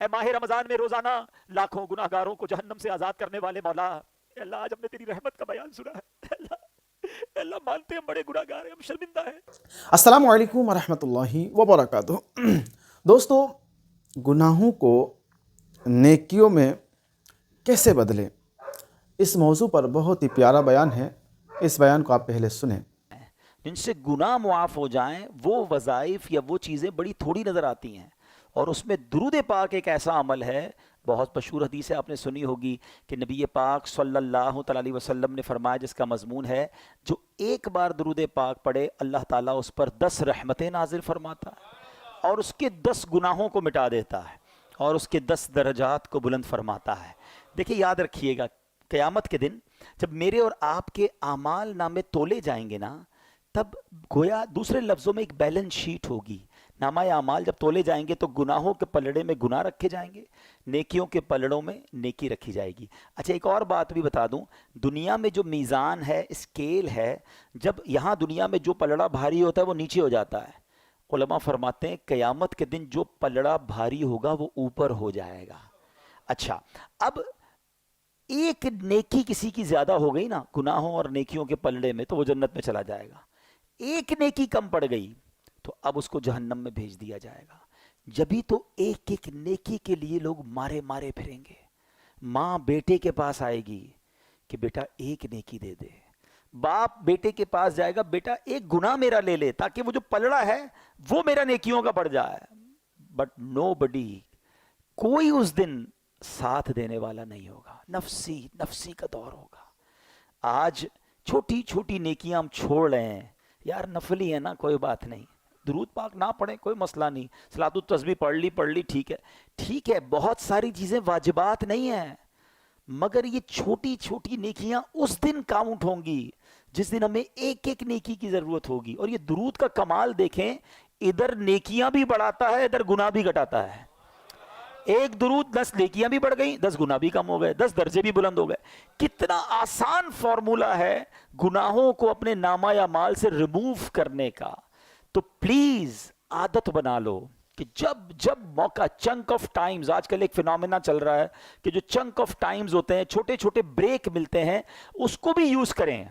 اے ماہ رمضان میں روزانہ لاکھوں گناہ گاروں کو جہنم سے آزاد کرنے والے مولا، اے اللہ آج ہم نے تیری رحمت کا بیان سنا ہے، اے اللہ، اے اللہ مانتے ہم بڑے گناہ گار ہیں، ہم شرمندہ ہیں۔ السلام علیکم ورحمۃ اللہ وبرکاتہ۔ دوستو، گناہوں کو نیکیوں میں کیسے بدلیں، اس موضوع پر بہت ہی پیارا بیان ہے۔ اس بیان کو آپ پہلے سنیں۔ جن سے گناہ معاف ہو جائیں وہ وظائف یا وہ چیزیں بڑی تھوڑی نظر آتی ہیں، اور اس میں درود پاک ایک ایسا عمل ہے، بہت مشہور حدیث ہے، آپ نے سنی ہوگی کہ نبی پاک صلی اللہ تعالی علیہ وسلم نے فرمایا، جس کا مضمون ہے جو ایک بار درود پاک پڑھے اللہ تعالیٰ اس پر 10 رحمتیں نازل فرماتا ہے، اور اس کے 10 گناہوں کو مٹا دیتا ہے، اور اس کے 10 درجات کو بلند فرماتا ہے۔ دیکھیں یاد رکھیے گا، قیامت کے دن جب میرے اور آپ کے اعمال نامے تولے جائیں گے نا، تب گویا دوسرے لفظوں میں ایک بیلنس شیٹ ہوگی۔ نامہ اعمال جب تولے جائیں گے تو گناہوں کے پلڑے میں گناہ رکھے جائیں گے، نیکیوں کے پلڑوں میں نیکی رکھی جائے گی۔ اچھا ایک اور بات بھی بتا دوں، دنیا میں جو میزان ہے، اسکیل ہے، جب یہاں دنیا میں جو پلڑا بھاری ہوتا ہے وہ نیچے ہو جاتا ہے، علماء فرماتے ہیں قیامت کے دن جو پلڑا بھاری ہوگا وہ اوپر ہو جائے گا۔ اچھا اب ایک نیکی کسی کی زیادہ ہو گئی نا گناہوں اور نیکیوں کے پلڑے میں، تو وہ جنت میں چلا جائے گا۔ ایک نیکی کم پڑ گئی تو اب اس کو جہنم میں بھیج دیا جائے گا۔ جبھی تو ایک ایک نیکی کے لیے لوگ مارے مارے پھریں گے۔ ماں بیٹے کے پاس آئے گی کہ بیٹا ایک نیکی دے دے، باپ بیٹے کے پاس جائے گا، بیٹا ایک گناہ میرا لے لے تاکہ وہ جو پلڑا ہے وہ میرا نیکیوں کا بڑھ جائے۔ بٹ نو بڈی، کوئی اس دن ساتھ دینے والا نہیں ہوگا، نفسی نفسی کا دور ہوگا۔ آج چھوٹی چھوٹی نیکیاں ہم چھوڑ رہے ہیں، یار نفلی ہے نا کوئی بات نہیں، درود پاک نہ پڑھیں کوئی مسئلہ نہیں، صلاۃ التسبیح پڑھ لی ٹھیک ہے، بہت ساری چیزیں واجبات نہیں ہیں، مگر یہ چھوٹی چھوٹی نیکیاں اس دن کاؤنٹ ہوں گی جس دن ہمیں ایک ایک نیکی کی ضرورت ہوگی۔ اور یہ درود کا کمال دیکھیں، ادھر نیکیاں بھی بڑھاتا ہے، ادھر گناہ بھی گھٹاتا ہے۔ ایک درود 10 نیکیاں بھی بڑھ گئیں، 10 گناہ بھی کم ہو گئے، 10 درجے بھی بلند ہو گئے۔ کتنا آسان فارمولا ہے گناہوں کو اپنے نامہ یا مال سے ریموو کرنے کا۔ تو پلیز عادت بنا لو کہ جب موقع، چنک آف ٹائمز، آج کل ایک فینومینا چل رہا ہے کہ جو چنک آف ٹائمز ہوتے ہیں، چھوٹے چھوٹے بریک ملتے ہیں، اس کو بھی یوز کریں۔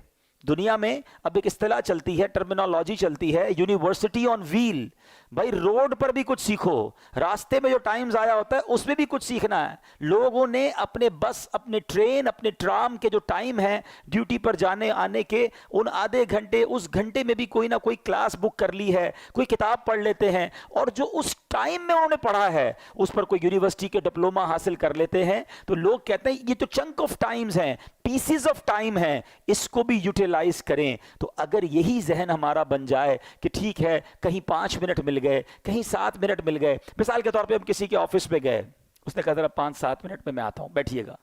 دنیا میں اب ایک اصطلاح چلتی ہے، ٹرمینالوجی چلتی ہے، یونیورسٹی آن ویل۔ بھائی روڈ پر بھی کچھ سیکھو، راستے میں جو ٹائم ضائع ہوتا ہے اس میں بھی کچھ سیکھنا ہے۔ لوگوں نے اپنے بس، اپنے ٹرین، اپنے ٹرام کے جو ٹائم ہے ڈیوٹی پر جانے آنے کے، ان آدھے گھنٹے، اس گھنٹے میں بھی کوئی نہ کوئی کلاس بک کر لی ہے، کوئی کتاب پڑھ لیتے ہیں، اور جو اس ٹائم میں انہوں نے پڑھا ہے اس پر کوئی یونیورسٹی کے ڈپلوما حاصل کر لیتے ہیں۔ تو لوگ کہتے ہیں یہ تو چنک آف ٹائمز ہیں، پیسز آف ٹائم ہیں، اس کو بھی یوٹیلائز کریں۔ تو اگر یہی ذہن ہمارا بن جائے کہ ٹھیک ہے کہیں 5 منٹ مل گئے، کہیں 7 منٹ مل گئے، مثال کے طور پہ ہم کسی کے آفس پہ گئے، اس نے کہا ذرا 5-7 منٹ میں آتا ہوں، بیٹھیے گا۔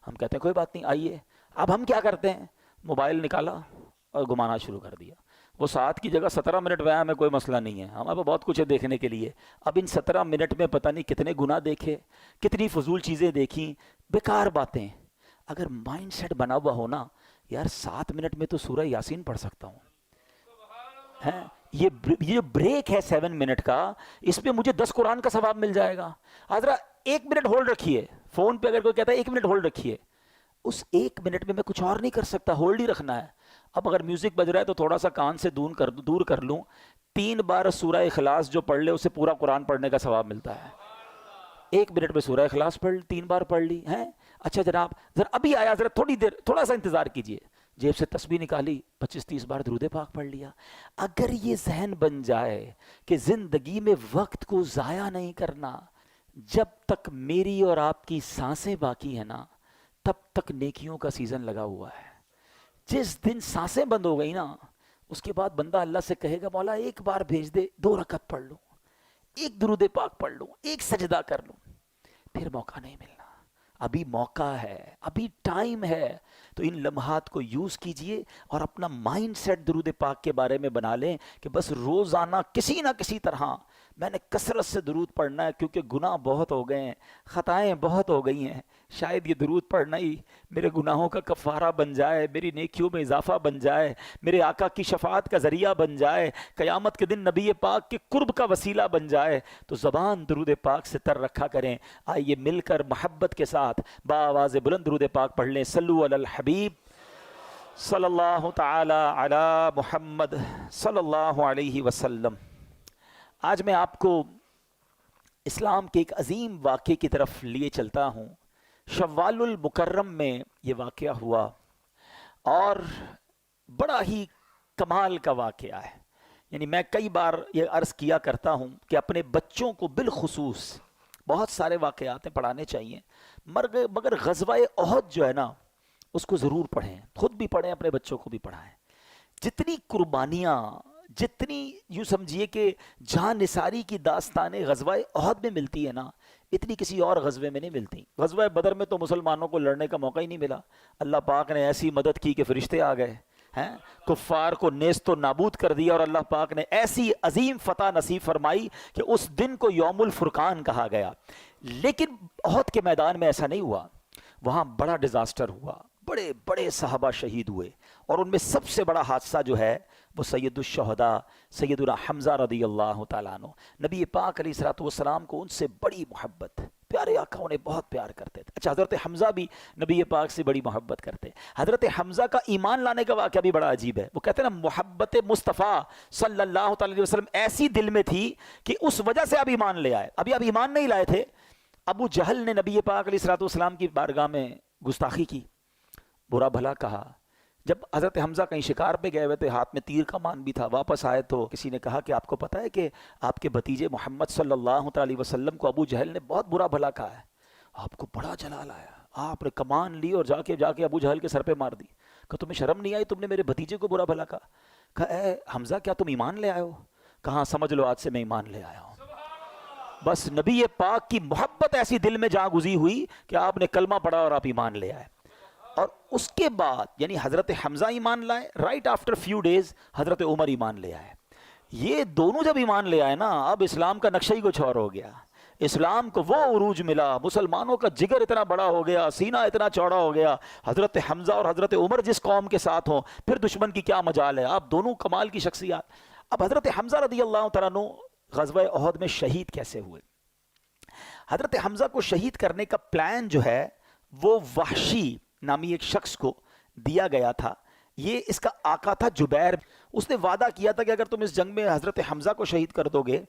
ہم کہتے ہیں کوئی بات نہیں آئیے۔ اب ہم کیا کرتے ہیں، موبائل نکالا اور گھمانا شروع کر دیا۔ وہ 7 کی جگہ 17 منٹ وہاں میں کوئی مسئلہ نہیں ہے، ہمارے پاس بہت کچھ ہے دیکھنے کے لیے۔ اب ان 17 منٹ میں پتہ نہیں کتنے گناہ دیکھے، کتنی فضول چیزیں دیکھیں، بیکار باتیں۔ اگر مائنڈ سیٹ بنا ہوا ہو نا، یار 7 منٹ میں تو سورہ یاسین پڑھ سکتا ہوں، یہ جو بریک ہے 7 منٹ کا، اس میں مجھے 10 قرآن کا ثواب مل جائے گا۔ حضرا 1 منٹ ہولڈ رکھیے، فون پہ اگر کوئی کہتا ہے 1 منٹ ہولڈ رکھیے، اس 1 منٹ میں کچھ اور نہیں کر سکتا، ہولڈ ہی رکھنا ہے۔ اب اگر میوزک بج رہا ہے تو تھوڑا سا کان سے دور کر لوں، 3 بار سورہ اخلاص جو پڑھ لے اسے پورا قرآن پڑھنے کا ثواب ملتا ہے۔ 1 منٹ میں سورہ اخلاص پڑھ 3 بار پڑھ لی ہیں۔ اچھا جناب ذرا ابھی آیا، ذرا تھوڑا سا انتظار کیجئے، جیب سے تسبیح نکالی، 25-30 بار درود پاک پڑھ لیا۔ اگر یہ ذہن بن جائے کہ زندگی میں وقت کو ضائع نہیں کرنا، جب تک میری اور آپ کی سانسیں باقی ہیں نا تب تک نیکیوں کا سیزن لگا ہوا ہے۔ جس دن سانسیں بند ہو گئی نا، اس کے بعد بندہ اللہ سے کہے گا مولا ایک بار بھیج دے، 2 رکعت پڑھ لوں، ایک درود پاک پڑھ لوں، ایک سجدہ کر لوں، پھر موقع نہیں ملنا۔ ابھی موقع ہے، ابھی ٹائم ہے، تو ان لمحات کو یوز کیجئے اور اپنا مائنڈ سیٹ درود پاک کے بارے میں بنا لیں کہ بس روزانہ کسی نہ کسی طرح میں نے کثرت سے درود پڑھنا ہے کیونکہ گناہ بہت ہو گئے ہیں، خطائیں بہت ہو گئی ہیں، شاید یہ درود پڑھنا ہی میرے گناہوں کا کفارہ بن جائے، میری نیکیوں میں اضافہ بن جائے، میرے آقا کی شفاعت کا ذریعہ بن جائے، قیامت کے دن نبی پاک کے قرب کا وسیلہ بن جائے۔ تو زبان درود پاک سے تر رکھا کریں۔ آئیے مل کر محبت کے ساتھ بآواز بلند درود پاک پڑھ لیں۔ صلو علی الحبیب صلی اللہ تعالی علی محمد صلی اللہ علیہ وسلم۔ آج میں آپ کو اسلام کے ایک عظیم واقعے کی طرف لیے چلتا ہوں۔ شوال المکرم میں یہ واقعہ ہوا اور بڑا ہی کمال کا واقعہ ہے۔ یعنی میں کئی بار یہ عرض کیا کرتا ہوں کہ اپنے بچوں کو بالخصوص بہت سارے واقعات پڑھانے چاہیے، مگر غزوہ احد جو ہے نا اس کو ضرور پڑھیں، خود بھی پڑھیں، اپنے بچوں کو بھی پڑھائیں۔ جتنی قربانیاں، جتنی یوں سمجھیے کہ جان نثاری کی داستانیں غزوہ احد میں ملتی ہے نا، اتنی کسی اور غزوے میں نہیں ملتی۔ غزوہ بدر میں تو مسلمانوں کو لڑنے کا موقع ہی نہیں ملا، اللہ پاک نے ایسی مدد کی کہ فرشتے آ گئے ہیں، کفار کو نیست و نابود کر دیا، اور اللہ پاک نے ایسی عظیم فتح نصیب فرمائی کہ اس دن کو یوم الفرقان کہا گیا۔ لیکن احد کے میدان میں ایسا نہیں ہوا، وہاں بڑا ڈیزاسٹر ہوا، بڑے بڑے صحابہ شہید ہوئے، اور ان میں سب سے بڑا حادثہ جو ہے وہ سید الشہداء سیدنا حمزہ رضی اللہ تعالیٰ عنہ۔ نبی پاک علیہ الصلوۃ والسلام کو ان سے بڑی محبت، پیارے آقا انہیں بہت پیار کرتے تھے۔ اچھا، حضرت حمزہ بھی نبی پاک سے بڑی محبت کرتے۔ حضرت حمزہ کا ایمان لانے کا واقعہ بھی بڑا عجیب ہے۔ وہ کہتے ہیں نا، محبت مصطفیٰ صلی اللہ تعالی علیہ وسلم ایسی دل میں تھی کہ اس وجہ سے آپ ایمان لے آئے۔ ابھی آپ ایمان نہیں لائے تھے، ابو جہل نے نبی پاک علیہ الصلوۃ والسلام کی بارگاہ میں گستاخی کی، برا بھلا کہا۔ جب حضرت حمزہ کہیں شکار پہ گئے ہوئے تھے، ہاتھ میں تیر کمان بھی تھا، واپس آئے تو کسی نے کہا کہ آپ کو پتہ ہے کہ آپ کے بھتیجے محمد صلی اللہ علیہ وسلم کو ابو جہل نے بہت برا بھلا کہا ہے۔ آپ کو بڑا جلال آیا، آپ نے کمان لی اور جا کے ابو جہل کے سر پہ مار دی۔ کہ تمہیں شرم نہیں آئی، تم نے میرے بھتیجے کو برا بھلا کہا؟ اے حمزہ، کیا تم ایمان لے آئے ہو؟ کہاں، سمجھ لو آج سے میں ایمان لے آیا ہوں۔ بس نبی پاک کی محبت ایسی دل میں جا گزی ہوئی کہ آپ نے کلمہ پڑھا اور آپ ایمان لے آئے۔ اور اس کے بعد یعنی حضرت حمزہ ایمان لائے، رائٹ آفٹر فیو ڈیز حضرت عمر ایمان لے آئے۔ یہ دونوں جب ایمان لے آئے نا، اب اسلام کا نقشہ ہی کچھ اور ہو گیا۔ اسلام کو وہ عروج ملا، مسلمانوں کا جگر اتنا بڑا ہو گیا، سینہ اتنا چوڑا ہو گیا۔ حضرت حمزہ اور حضرت عمر جس قوم کے ساتھ ہوں، پھر دشمن کی کیا مجال ہے؟ آپ دونوں کمال کی شخصیات۔ اب حضرت حمزہ رضی اللہ تعالیٰ عنہ غزوہ احد میں شہید کیسے ہوئے؟ حضرت حمزہ کو شہید کرنے کا پلان جو ہے وہ وحشی نامی ایک شخص کو دیا گیا تھا۔ یہ اس کا آقا تھا جبیر۔ اس نے وعدہ کیا تھا کہ اگر تم اس جنگ میں حضرت حمزہ کو شہید کر دو گے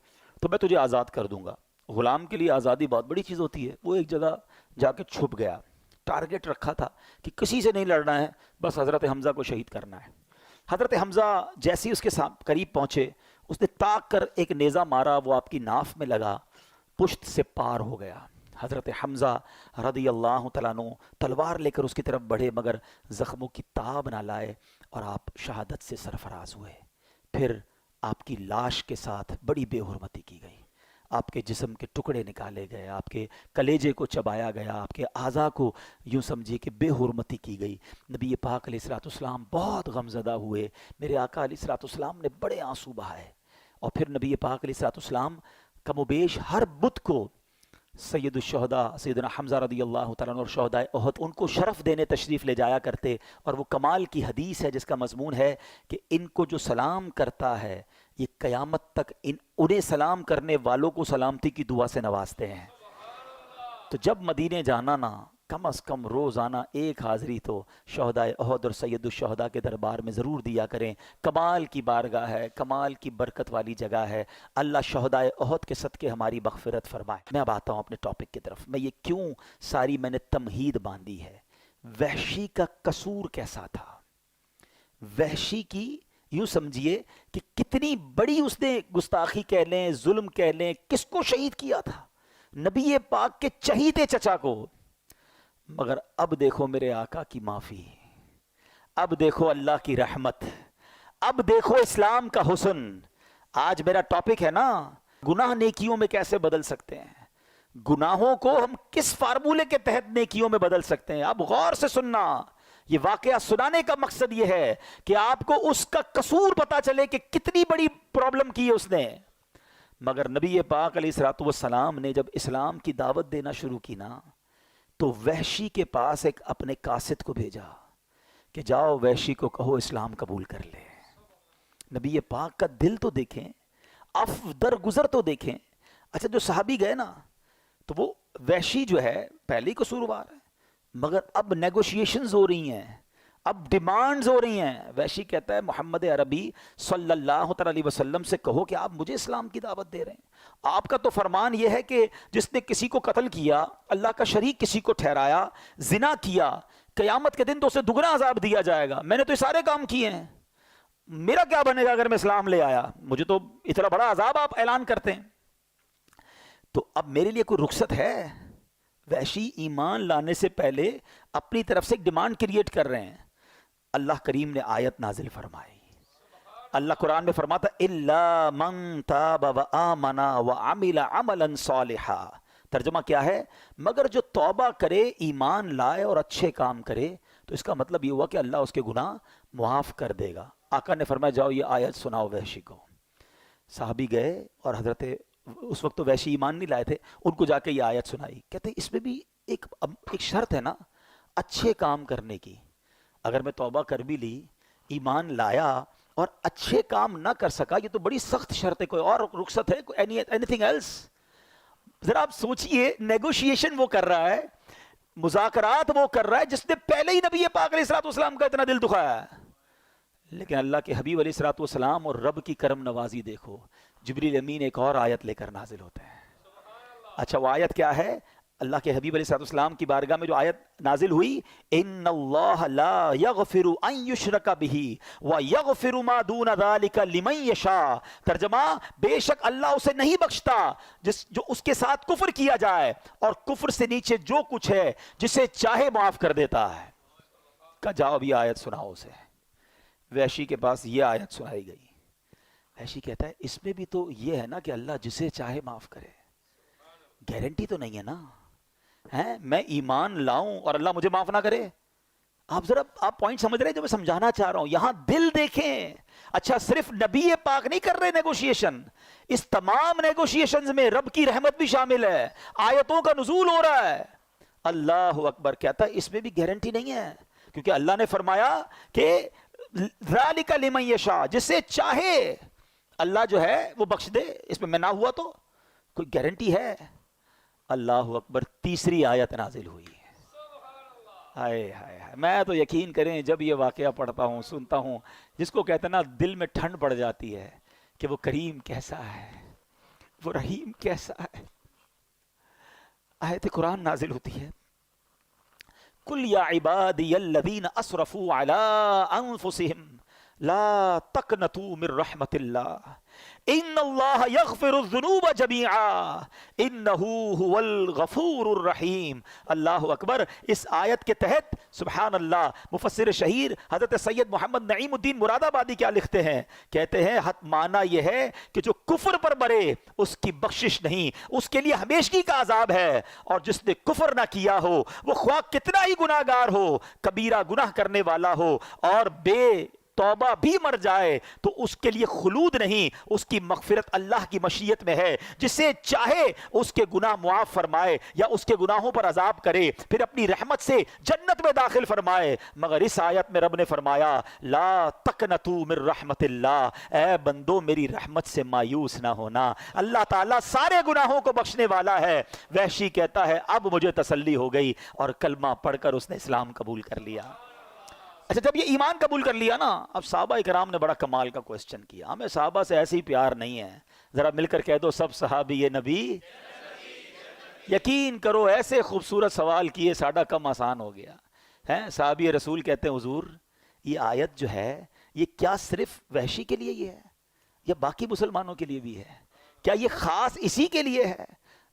تو میں تجھے آزاد کر دوں گا۔ غلام کے لیے آزادی بہت بڑی چیز ہوتی ہے۔ وہ ایک جگہ جا کے چھپ گیا، ٹارگٹ رکھا تھا کہ کسی سے نہیں لڑنا ہے، بس حضرت حمزہ کو شہید کرنا ہے۔ حضرت حمزہ جیسے ہی اس کے قریب پہنچے، اس نے تاک کر ایک نیزہ مارا، وہ آپ کی ناف میں لگا، پشت سے پار ہو گیا۔ حضرت حمزہ رضی اللہ تعالیٰ عنہ تلوار لے کر اس کی طرف بڑھے، مگر زخموں کی تاب نہ لائے، اور آپ شہادت سے سرفراز ہوئے۔ پھر آپ کی لاش کے ساتھ بڑی بے حرمتی کی گئی، آپ کے جسم کے ٹکڑے نکالے گئے، آپ کے کلیجے کو چبایا گیا، آپ کے اعضاء کو یوں سمجھیے کہ بے حرمتی کی گئی۔ نبی پاک علیہ الصلوۃ والسلام بہت غمزدہ ہوئے، میرے آقا علیہ الصلوۃ والسلام نے بڑے آنسو بہائے۔ اور پھر نبی پاک علیہ الصلوۃ والسلام کم و بیش ہر بدھ کو سید الشہداء سیدنا حمزہ رضی اللہ تعالیٰ عنہ اور شہداء احد ان کو شرف دینے تشریف لے جایا کرتے، اور وہ کمال کی حدیث ہے جس کا مضمون ہے کہ ان کو جو سلام کرتا ہے یہ قیامت تک انہیں سلام کرنے والوں کو سلامتی کی دعا سے نوازتے ہیں۔ تو جب مدینے جانا نا، کم از کم روزانہ ایک حاضری تو شہداء احد اور سید الشہداء کے دربار میں ضرور دیا کریں۔ کمال کی بارگاہ ہے، کمال کی برکت والی جگہ ہے۔ اللہ شہداء احد کے صدقے ہماری مغفرت فرمائے۔ میں اب آتا ہوں اپنے ٹاپک کی طرف۔ میں یہ کیوں ساری میں نے تمہید باندھی ہے؟ وحشی کا قصور کیسا تھا؟ وحشی کی یوں سمجھیے کہ کتنی بڑی اس نے گستاخی کہہ لیں، ظلم کہہ لیں، کس کو شہید کیا تھا؟ نبی پاک کے چہیتے چچا کو۔ مگر اب دیکھو میرے آقا کی معافی، اب دیکھو اللہ کی رحمت، اب دیکھو اسلام کا حسن۔ آج میرا ٹاپک ہے نا، گناہ نیکیوں میں کیسے بدل سکتے ہیں، گناہوں کو ہم کس فارمولے کے تحت نیکیوں میں بدل سکتے ہیں۔ اب غور سے سننا، یہ واقعہ سنانے کا مقصد یہ ہے کہ آپ کو اس کا قصور پتا چلے کہ کتنی بڑی پرابلم کی ہے اس نے۔ مگر نبی پاک علیہ الصلوۃ والسلام نے جب اسلام کی دعوت دینا شروع کی نا تو وحشی کے پاس ایک اپنے قاصد کو بھیجا کہ جاؤ وحشی کو کہو اسلام قبول کر لے. نبی پاک کا دل تو دیکھیں, در گزر تو دیکھیں. اچھا جو صحابی گئے نا تو وہ وحشی جو ہے پہلے ہی قصوروار ہے, مگر اب نیگوشیشنز ہو رہی ہیں, اب ڈیمانڈز ہو رہی ہیں. وحشی کہتا ہے محمد عربی صلی اللہ تعالی علیہ وسلم سے کہو کہ آپ مجھے اسلام کی دعوت دے رہے ہیں. آپ کا تو فرمان یہ ہے کہ جس نے کسی کو قتل کیا, اللہ کا شریک کسی کو ٹھہرایا, زنا کیا, قیامت کے دن تو اسے دگنا عذاب دیا جائے گا. میں نے تو یہ سارے کام کیے ہیں, میرا کیا بنے گا اگر میں اسلام لے آیا؟ مجھے تو اتنا بڑا عذاب آپ اعلان کرتے ہیں. تو اب میرے لیے کوئی رخصت ہے؟ وحشی ایمان لانے سے پہلے اپنی طرف سے ایک ڈیمانڈ کریٹ کر رہے ہیں. اللہ کریم نے آیت نازل فرمائی. اللہ قرآن میں فرماتا الا من تاب وآمن وعمل عملا صالحا. ترجمہ کیا ہے؟ مگر جو توبہ کرے, ایمان لائے اور اچھے کام کرے, تو اس کا مطلب یہ ہوا کہ اللہ اس کے گناہ معاف کر دے گا. آقا نے فرمایا جاؤ یہ آیت سناؤ وحشی کو. صحابی گئے اور حضرت, اس وقت تو وحشی ایمان نہیں لائے تھے, ان کو جا کے یہ آیت سنائی. کہتے ہیں اس میں بھی ایک شرط ہے نا اچھے کام کرنے کی. اگر میں توبہ کر بھی لی, ایمان لایا اور اچھے کام نہ کر سکا, یہ تو بڑی سخت شرط ہے. کوئی اور رخصت ہے؟ Anything else? ذرا آپ سوچئے, نیگوشیشن وہ کر رہا ہے, مذاکرات وہ کر رہا ہے جس نے پہلے ہی نبی پاک علیہ الصلوۃ والسلام کا اتنا دل دکھایا ہے. لیکن اللہ کے حبیب علیہ الصلوۃ والسلام اور رب کی کرم نوازی دیکھو, جبریل امین ایک اور آیت لے کر نازل ہوتے ہیں. اچھا وہ آیت کیا ہے؟ اللہ کے حبیب علیہ الصلوۃ والسلام کی بارگاہ میں جو آیت نازل ہوئی, ان اللہ لا یغفر ان یشرک بہ ویغفر ما دون ذلک لمن یشاء. ترجمہ, بے شک اللہ اسے نہیں بخشتا جو اس کے ساتھ کفر کیا جائے, اور کفر سے نیچے جو کچھ ہے جسے چاہے معاف کر دیتا ہے. کہ جاؤ ابھی آیت سناؤ اسے. وحشی کے پاس یہ آیت سنائی گئی. وحشی کہتا ہے اس میں بھی تو یہ ہے نا کہ اللہ جسے چاہے معاف کرے. گارنٹی تو نہیں ہے نا, میں ایمان لاؤں اور اللہ مجھے معاف نہ کرے. آپ ذرا آپ پوائنٹ سمجھ رہے ہیں جو میں سمجھانا چاہ رہا ہوں؟ یہاں دل دیکھیں. اچھا صرف نبی پاک نہیں کر رہے نیگوشیشن, اس تمام نیگوشیشنز میں رب کی رحمت بھی شامل ہے, آیتوں کا نزول ہو رہا ہے. اللہ اکبر. کہتا ہے اس میں بھی گارنٹی نہیں ہے, کیونکہ اللہ نے فرمایا کہ ذالک لمن یشاء, جسے چاہے اللہ جو ہے وہ بخش دے. اس میں نہ ہوا تو کوئی گارنٹی ہے؟ اللہ اکبر. تیسری آیت نازل ہوئی. ہائے ہائے ہائے, میں تو یقین کریں جب یہ واقعہ پڑھتا ہوں, سنتا ہوں, جس کو کہتے ہیں نا دل میں ٹھنڈ پڑ جاتی ہے کہ وہ کریم کیسا ہے, وہ رحیم کیسا ہے. آیت قرآن نازل ہوتی ہے, قل یا عبادی الذین اسرفوا علی انفسہم لا تقنطوا من رحمت اللہ ان اللہ یغفر الذنوب جمیعا انہ هو الغفور الرحیم. اللہ اکبر. اس آیت کے تحت سبحان اللہ مفسر شہیر حضرت سید محمد نعیم الدین مراد آبادی کیا لکھتے ہیں؟ کہتے ہیں معنی یہ ہے کہ جو کفر پر مرے اس کی بخشش نہیں, اس کے لیے ہمیشگی کا عذاب ہے. اور جس نے کفر نہ کیا ہو, وہ خواہ کتنا ہی گناہ گار ہو, کبیرہ گناہ کرنے والا ہو, اور بے توبہ بھی مر جائے تو اس کے لیے خلود نہیں, اس کی مغفرت اللہ کی مشیت میں ہے. جسے چاہے اس کے گناہ معاف فرمائے یا اس کے گناہوں پر عذاب کرے, پھر اپنی رحمت سے جنت میں داخل فرمائے. مگر اس آیت میں رب نے فرمایا لا تقنطوا من رحمت اللہ, اے بندو میری رحمت سے مایوس نہ ہونا, اللہ تعالیٰ سارے گناہوں کو بخشنے والا ہے. وحشی کہتا ہے اب مجھے تسلی ہو گئی, اور کلمہ پڑھ کر اس نے اسلام قبول کر لیا. اچھا جب یہ ایمان قبول کر لیا نا, اب صحابہ اکرام نے بڑا کمال کا کوسچن کیا. ہمیں صحابہ سے ایسے ہی پیار نہیں ہے, ذرا مل کر کہہ دو سب صحابی یہ نبی. یقین کرو ایسے خوبصورت سوال کیے ساڈا کم آسان ہو گیا ہے. صحابی رسول کہتے ہیں حضور یہ آیت جو ہے یہ کیا صرف وحشی کے لیے یہ ہے یا باقی مسلمانوں کے لیے بھی ہے؟ کیا یہ خاص اسی کے لیے ہے؟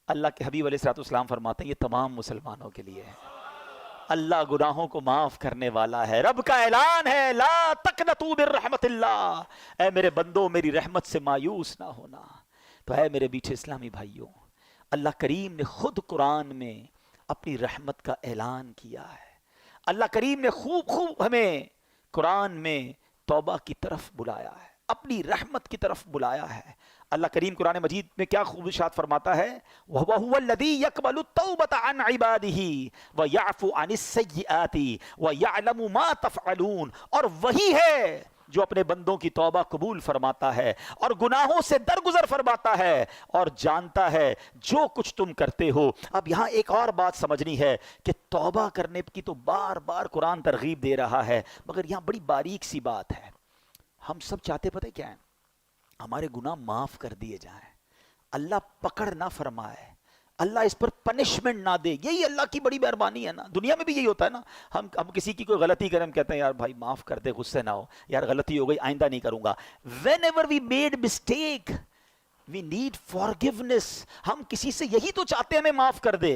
اللہ کے حبیب علیہ الصلوۃ والسلام فرماتے ہیں یہ تمام مسلمانوں کے لیے ہے. اللہ گناہوں کو معاف کرنے والا ہے. رب کا اعلان ہے لا تقنطوا من رحمت اللہ, اے میرے بندو میری رحمت سے مایوس نہ ہونا. تو اے میرے میٹھے اسلامی بھائیوں, اللہ کریم نے خود قرآن میں اپنی رحمت کا اعلان کیا ہے. اللہ کریم نے خوب ہمیں قرآن میں توبہ کی طرف بلایا ہے, اپنی رحمت کی طرف بلایا ہے. اللہ کریم قرآن مجید میں کیا خوب ارشاد فرماتا ہے، وَهُوَ الَّذِي يَقْبَلُ التَّوْبَةَ عَنْ عِبَادِهِ وَيَعْفُو عَنِ السَّيِّئَاتِ وَيَعْلَمُ مَا تَفْعَلُونَ، اور وہی ہے جو اپنے بندوں کی توبہ قبول فرماتا ہے اور گناہوں سے درگزر فرماتا ہے اور جانتا ہے جو کچھ تم کرتے ہو۔ اب یہاں ایک اور بات سمجھنی ہے کہ توبہ کرنے کی تو بار بار قرآن ترغیب دے رہا ہے، مگر یہاں بڑی باریک سی بات ہے۔ ہم سب چاہتے پتہ کیا ہے؟ ہمارے گناہ معاف کر دیے جائیں، اللہ پکڑ نہ فرمائے، اللہ اس پر پنشمنٹ نہ دے، یہی اللہ کی بڑی مہربانی ہے نا۔ دنیا میں بھی یہی ہوتا ہے نا، ہم کسی کی کوئی غلطی کریں، ہم کہتے ہیں یار بھائی معاف کر دے، غصے نہ ہو، یار غلطی ہو گئی آئندہ نہیں کروں گا۔ whenever we made mistake we need forgiveness، ہم کسی سے یہی تو چاہتے ہیں ہمیں معاف کر دے۔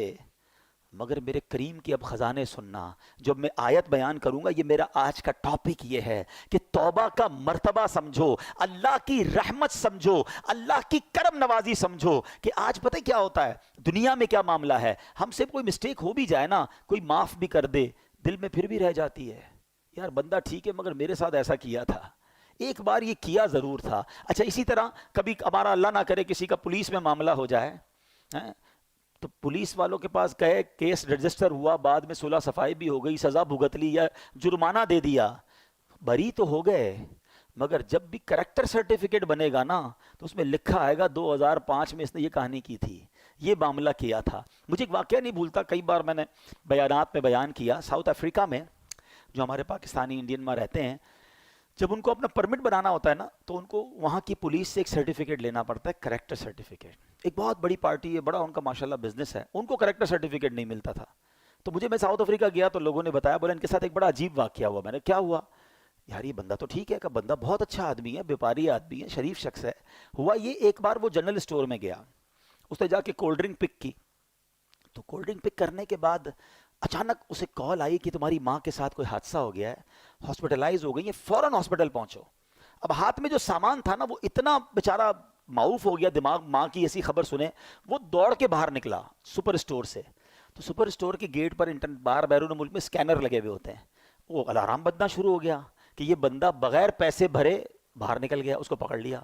مگر میرے کریم کی اب خزانے سننا، جب میں آیت بیان کروں گا، یہ میرا آج کا ٹاپک یہ ہے کہ توبہ کا مرتبہ سمجھو، اللہ کی رحمت سمجھو، اللہ کی کرم نوازی سمجھو۔ کہ آج پتہ کیا ہوتا ہے دنیا میں، کیا معاملہ ہے، ہم سے کوئی مسٹیک ہو بھی جائے نا، کوئی معاف بھی کر دے، دل میں پھر بھی رہ جاتی ہے، یار بندہ ٹھیک ہے مگر میرے ساتھ ایسا کیا تھا، ایک بار یہ کیا ضرور تھا۔ اچھا اسی طرح کبھی ہمارا اللہ نہ کرے کسی کا پولیس میں معاملہ ہو جائے، تو پولیس والوں کے پاس گئے، کیس رجسٹر ہوا، بعد میں صلح صفائی بھی ہو گئی، سزا بھگت لی یا جرمانہ دے دیا، بری تو ہو گئے، مگر جب بھی کریکٹر سرٹیفکیٹ بنے گا نا تو اس میں لکھا آئے گا 2005 میں اس نے یہ کہانی کی تھی، یہ معاملہ کیا تھا۔ مجھے ایک واقعہ نہیں بھولتا، کئی بار میں نے بیانات میں بیان کیا، ساؤتھ افریقہ میں جو ہمارے پاکستانی انڈین میں رہتے ہیں، جب ان کو اپنا پرمٹ بنانا ہوتا ہے نا تو ان کو وہاں کی پولیس سے ایک سرٹیفکیٹ لینا پڑتا ہے، کریکٹر سرٹیفکیٹ۔ ایک بہت بڑی پارٹی ہے، بڑا ان کا ماشاءاللہ بزنس ہے، ان کو کریکٹر سرٹیفکیٹ نہیں ملتا تھا۔ تو میں ساؤتھ افریقہ گیا تو لوگوں نے بتایا، بولے ان کے ساتھ ایک بڑا عجیب واقعہ ہوا۔ میں نے کیا ہوا؟ یار یہ بندہ تو ٹھیک ہے، کہ بندہ بہت اچھا آدمی ہے، بیپاری آدمی ہے، شریف شخص ہے۔ ہوا یہ، ایک بار وہ جنرل اسٹور میں گیا، اس نے جا کے کولڈ ڈرنک پک کی، تو کولڈ ڈرنک پک کرنے کے بعد اچانک اسے کال آئی کہ تمہاری ماں کے ساتھ کوئی حادثہ ہو گیا ہے، ہاسپٹلائز ہو گئی ہے، فوراً ہاسپٹل پہنچو۔ اب ہاتھ میں جو سامان تھا نا وہ اتنا بیچارہ معروف ہو گیا، دماغ ماں کی ایسی خبر سنے وہ دوڑ کے باہر نکلا سپر اسٹور سے۔ تو سپر اسٹور کے گیٹ پر باہر بیرون ملک میں سکینر لگے ہوئے ہوتے ہیں، وہ الارم بجنا شروع ہو گیا کہ یہ بندہ بغیر پیسے بھرے باہر نکل گیا۔ اس کو پکڑ لیا،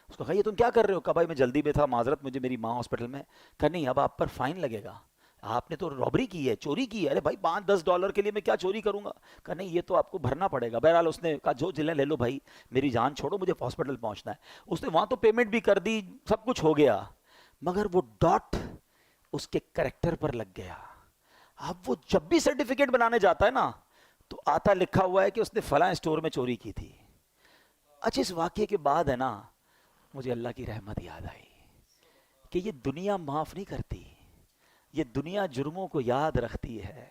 اس کو کہا یہ تم کیا کر رہے ہو؟ کہا بھائی میں جلدی میں تھا، معذرت، مجھے میری ماں ہاسپٹل میں۔ کہا نہیں اب آپ پر فائن لگے گا، آپ نے تو رابری کی ہے، چوری کی ہے۔ ارے بھائی $5-10 کے لیے میں کیا چوری کروں گا؟ کہا نہیں یہ تو آپ کو بھرنا پڑے گا۔ بہرحال اس نے کہا جو جلیں لے لو بھائی، میری جان چھوڑو، مجھے ہاسپٹل پہنچنا ہے۔ اس نے وہاں تو پیمنٹ بھی کر دی، سب کچھ ہو گیا، مگر وہ ڈاٹ اس کے کریکٹر پر لگ گیا۔ اب وہ جب بھی سرٹیفکیٹ بنانے جاتا ہے نا تو آتا لکھا ہوا ہے کہ اس نے فلاں اسٹور میں چوری کی تھی۔ اچھا اس واقعے کے بعد ہے نا مجھے اللہ کی رحمت یاد آئی کہ یہ دنیا معاف نہیں کرتی، یہ دنیا جرموں کو یاد رکھتی ہے۔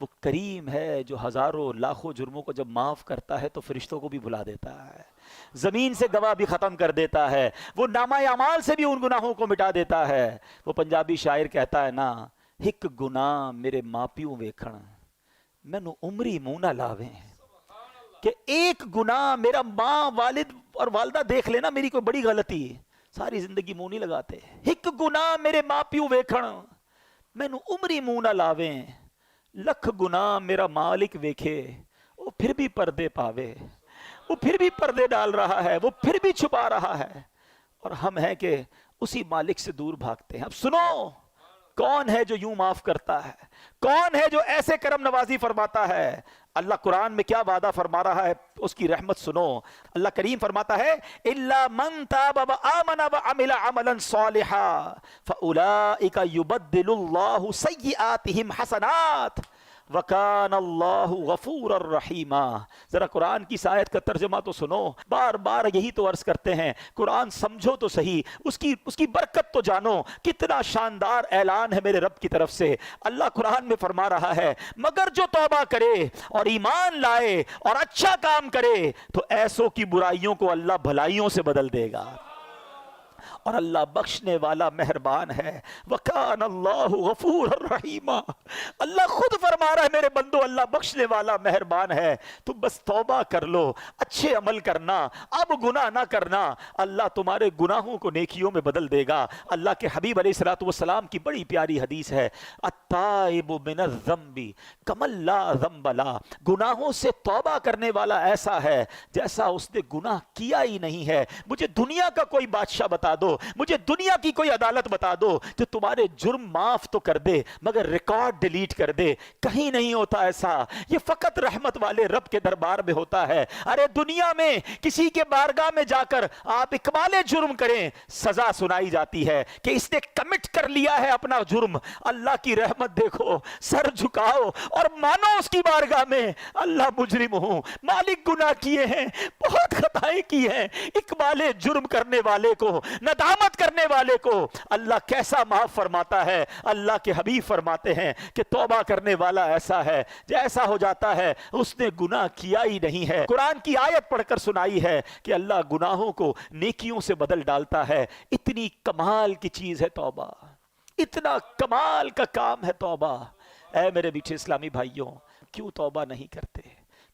وہ کریم ہے جو ہزاروں لاکھوں جرموں کو جب معاف کرتا ہے تو فرشتوں کو بھی بلا دیتا ہے، زمین سے گواہ بھی ختم کر دیتا ہے، وہ نامہ اعمال سے بھی ان گناہوں کو مٹا دیتا ہے۔ وہ پنجابی شاعر کہتا ہے نا، ہک گناہ میرے ماپیوں ویکھن مینوں عمری منہ نہ لاویں، کہ ایک گناہ میرا ماں والد اور والدہ دیکھ لینا میری کوئی بڑی غلطی، ساری زندگی منہ نہیں لگاتے۔ ہک گناہ میرے ماپیوں ویکھن مینوں عمری منہ نہ لاویں، لکھ گناہ میرا مالک ویکھے وہ پھر بھی پردے پاوے، وہ پھر بھی پردے ڈال رہا ہے، وہ پھر بھی چھپا رہا ہے، اور ہم ہیں کہ اسی مالک سے دور بھاگتے ہیں۔ اب سنو کون ہے جو یوں معاف کرتا ہے، کون ہے جو ایسے کرم نوازی فرماتا ہے؟ اللہ قرآن میں کیا وعدہ فرما رہا ہے، اس کی رحمت سنو۔ اللہ کریم فرماتا ہے اِلَّا مَن تَابَ وَآمَنَ وَعَمِلَ عَمَلًا صَالِحًا فَأُولَئِكَ يُبَدِّلُ اللَّهُ سَيِّئَاتِهِمْ حَسَنَاتٍ وَكَانَ اللَّهُ غَفُورًا رَحِيمًا۔ ذرا قرآن کی اس آیت کا ترجمہ تو سنو، بار بار یہی تو عرض کرتے ہیں، قرآن سمجھو تو صحیح، اس کی برکت تو جانو۔ کتنا شاندار اعلان ہے میرے رب کی طرف سے۔ اللہ قرآن میں فرما رہا ہے مگر جو توبہ کرے اور ایمان لائے اور اچھا کام کرے تو ایسوں کی برائیوں کو اللہ بھلائیوں سے بدل دے گا، اور اللہ بخشنے والا مہربان ہے۔ وَكَانَ اللَّهُ غَفُورًا رَحِيمًا۔ اللہ خود فرما رہا ہے میرے بندو اللہ بخشنے والا مہربان ہے، تم بس توبہ کر لو، اچھے عمل کرنا، اب گناہ نہ کرنا، اللہ تمہارے گناہوں کو نیکیوں میں بدل دے گا۔ اللہ کے حبیب علیہ الصلوۃ والسلام کی بڑی پیاری حدیث ہے، التائب من الذنب کمن لا ذنب لہ۔ گناہوں سے توبہ کرنے والا ایسا ہے جیسا اس نے گناہ کیا ہی نہیں ہے۔ مجھے دنیا کا کوئی بادشاہ بتا بتا دو, مجھے دنیا کی کوئی عدالت بتا دو جو تمہارے جرم معاف تو کر دے مگر ریکارڈ ڈیلیٹ کر دے. کہیں نہیں ہوتا ایسا, یہ فقط رحمت والے رب کے دربار میں ہوتا ہے. ارے دنیا میں کسی کے بارگاہ میں جا کر آپ اقبال جرم کریں, سزا سنائی جاتی ہے کہ اس نے کمٹ کر لیا ہے اپنا جرم. اللہ کی رحمت دیکھو, سر جھکاؤ اور مانو اس کی بارگاہ میں, اللہ مجرم ہوں, مالک گناہ کیے ہیں, بہت خطائیں کی ہیں. اقبال جرم کرنے والے کو, ندامت کرنے والے کو اللہ کیسا معاف فرماتا ہے. اللہ کے حبیب فرماتے ہیں کہ توبہ کرنے والا ایسا ہے جیسا ہو جاتا ہے اس نے گناہ کیا ہی نہیں ہے. قرآن کی آیت پڑھ کر سنائی ہے کہ اللہ گناہوں کو نیکیوں سے بدل ڈالتا ہے. اتنی کمال کی چیز ہے توبہ, اتنا کمال کا کام ہے توبہ. اے میرے میٹھے اسلامی بھائیوں, کیوں توبہ نہیں کرتے؟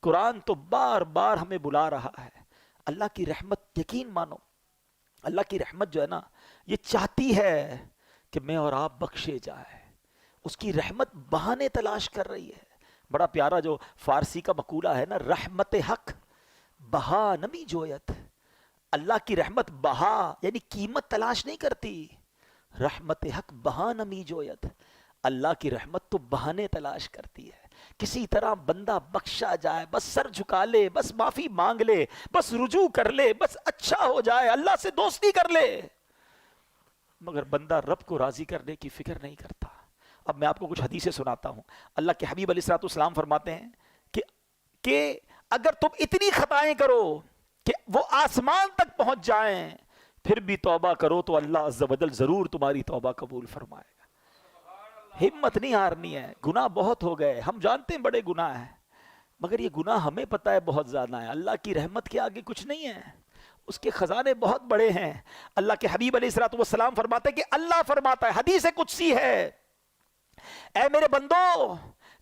قرآن تو بار بار ہمیں بلا رہا ہے. اللہ کی رحمت, یقین مانو, اللہ کی رحمت جو ہے نا یہ چاہتی ہے کہ میں اور آپ بخشے جائیں. اس کی رحمت بہانے تلاش کر رہی ہے. بڑا پیارا جو فارسی کا مقولہ ہے نا, رحمت حق بہا نمی جویت. اللہ کی رحمت بہا یعنی قیمت تلاش نہیں کرتی, رحمت حق بہا نمی جویت. اللہ کی رحمت تو بہانے تلاش کرتی ہے, کسی طرح بندہ بخشا جائے, بس سر جھکا لے, بس معافی مانگ لے, بس رجوع کر لے, بس اچھا ہو جائے, اللہ سے دوستی کر لے. مگر بندہ رب کو راضی کرنے کی فکر نہیں کرتا. اب میں آپ کو کچھ حدیثیں سناتا ہوں. اللہ کے حبیب علیہ السلام فرماتے ہیں کہ اگر تم اتنی خطائیں کرو کہ وہ آسمان تک پہنچ جائیں پھر بھی توبہ کرو تو اللہ عز و جل ضرور تمہاری توبہ قبول فرمائے گا. ہمت نہیں ہارنی ہے. گناہ بہت ہو گئے, ہم جانتے ہیں بڑے گناہ ہیں, مگر یہ گناہ ہمیں پتہ ہے بہت زیادہ ہیں. اللہ کی رحمت کے آگے کچھ نہیں ہے, اس کے خزانے بہت بڑے ہیں. اللہ کے حبیب علیہ السلام فرماتے ہیں کہ اللہ فرماتا ہے, حدیث قدسی ہے, اے میرے بندو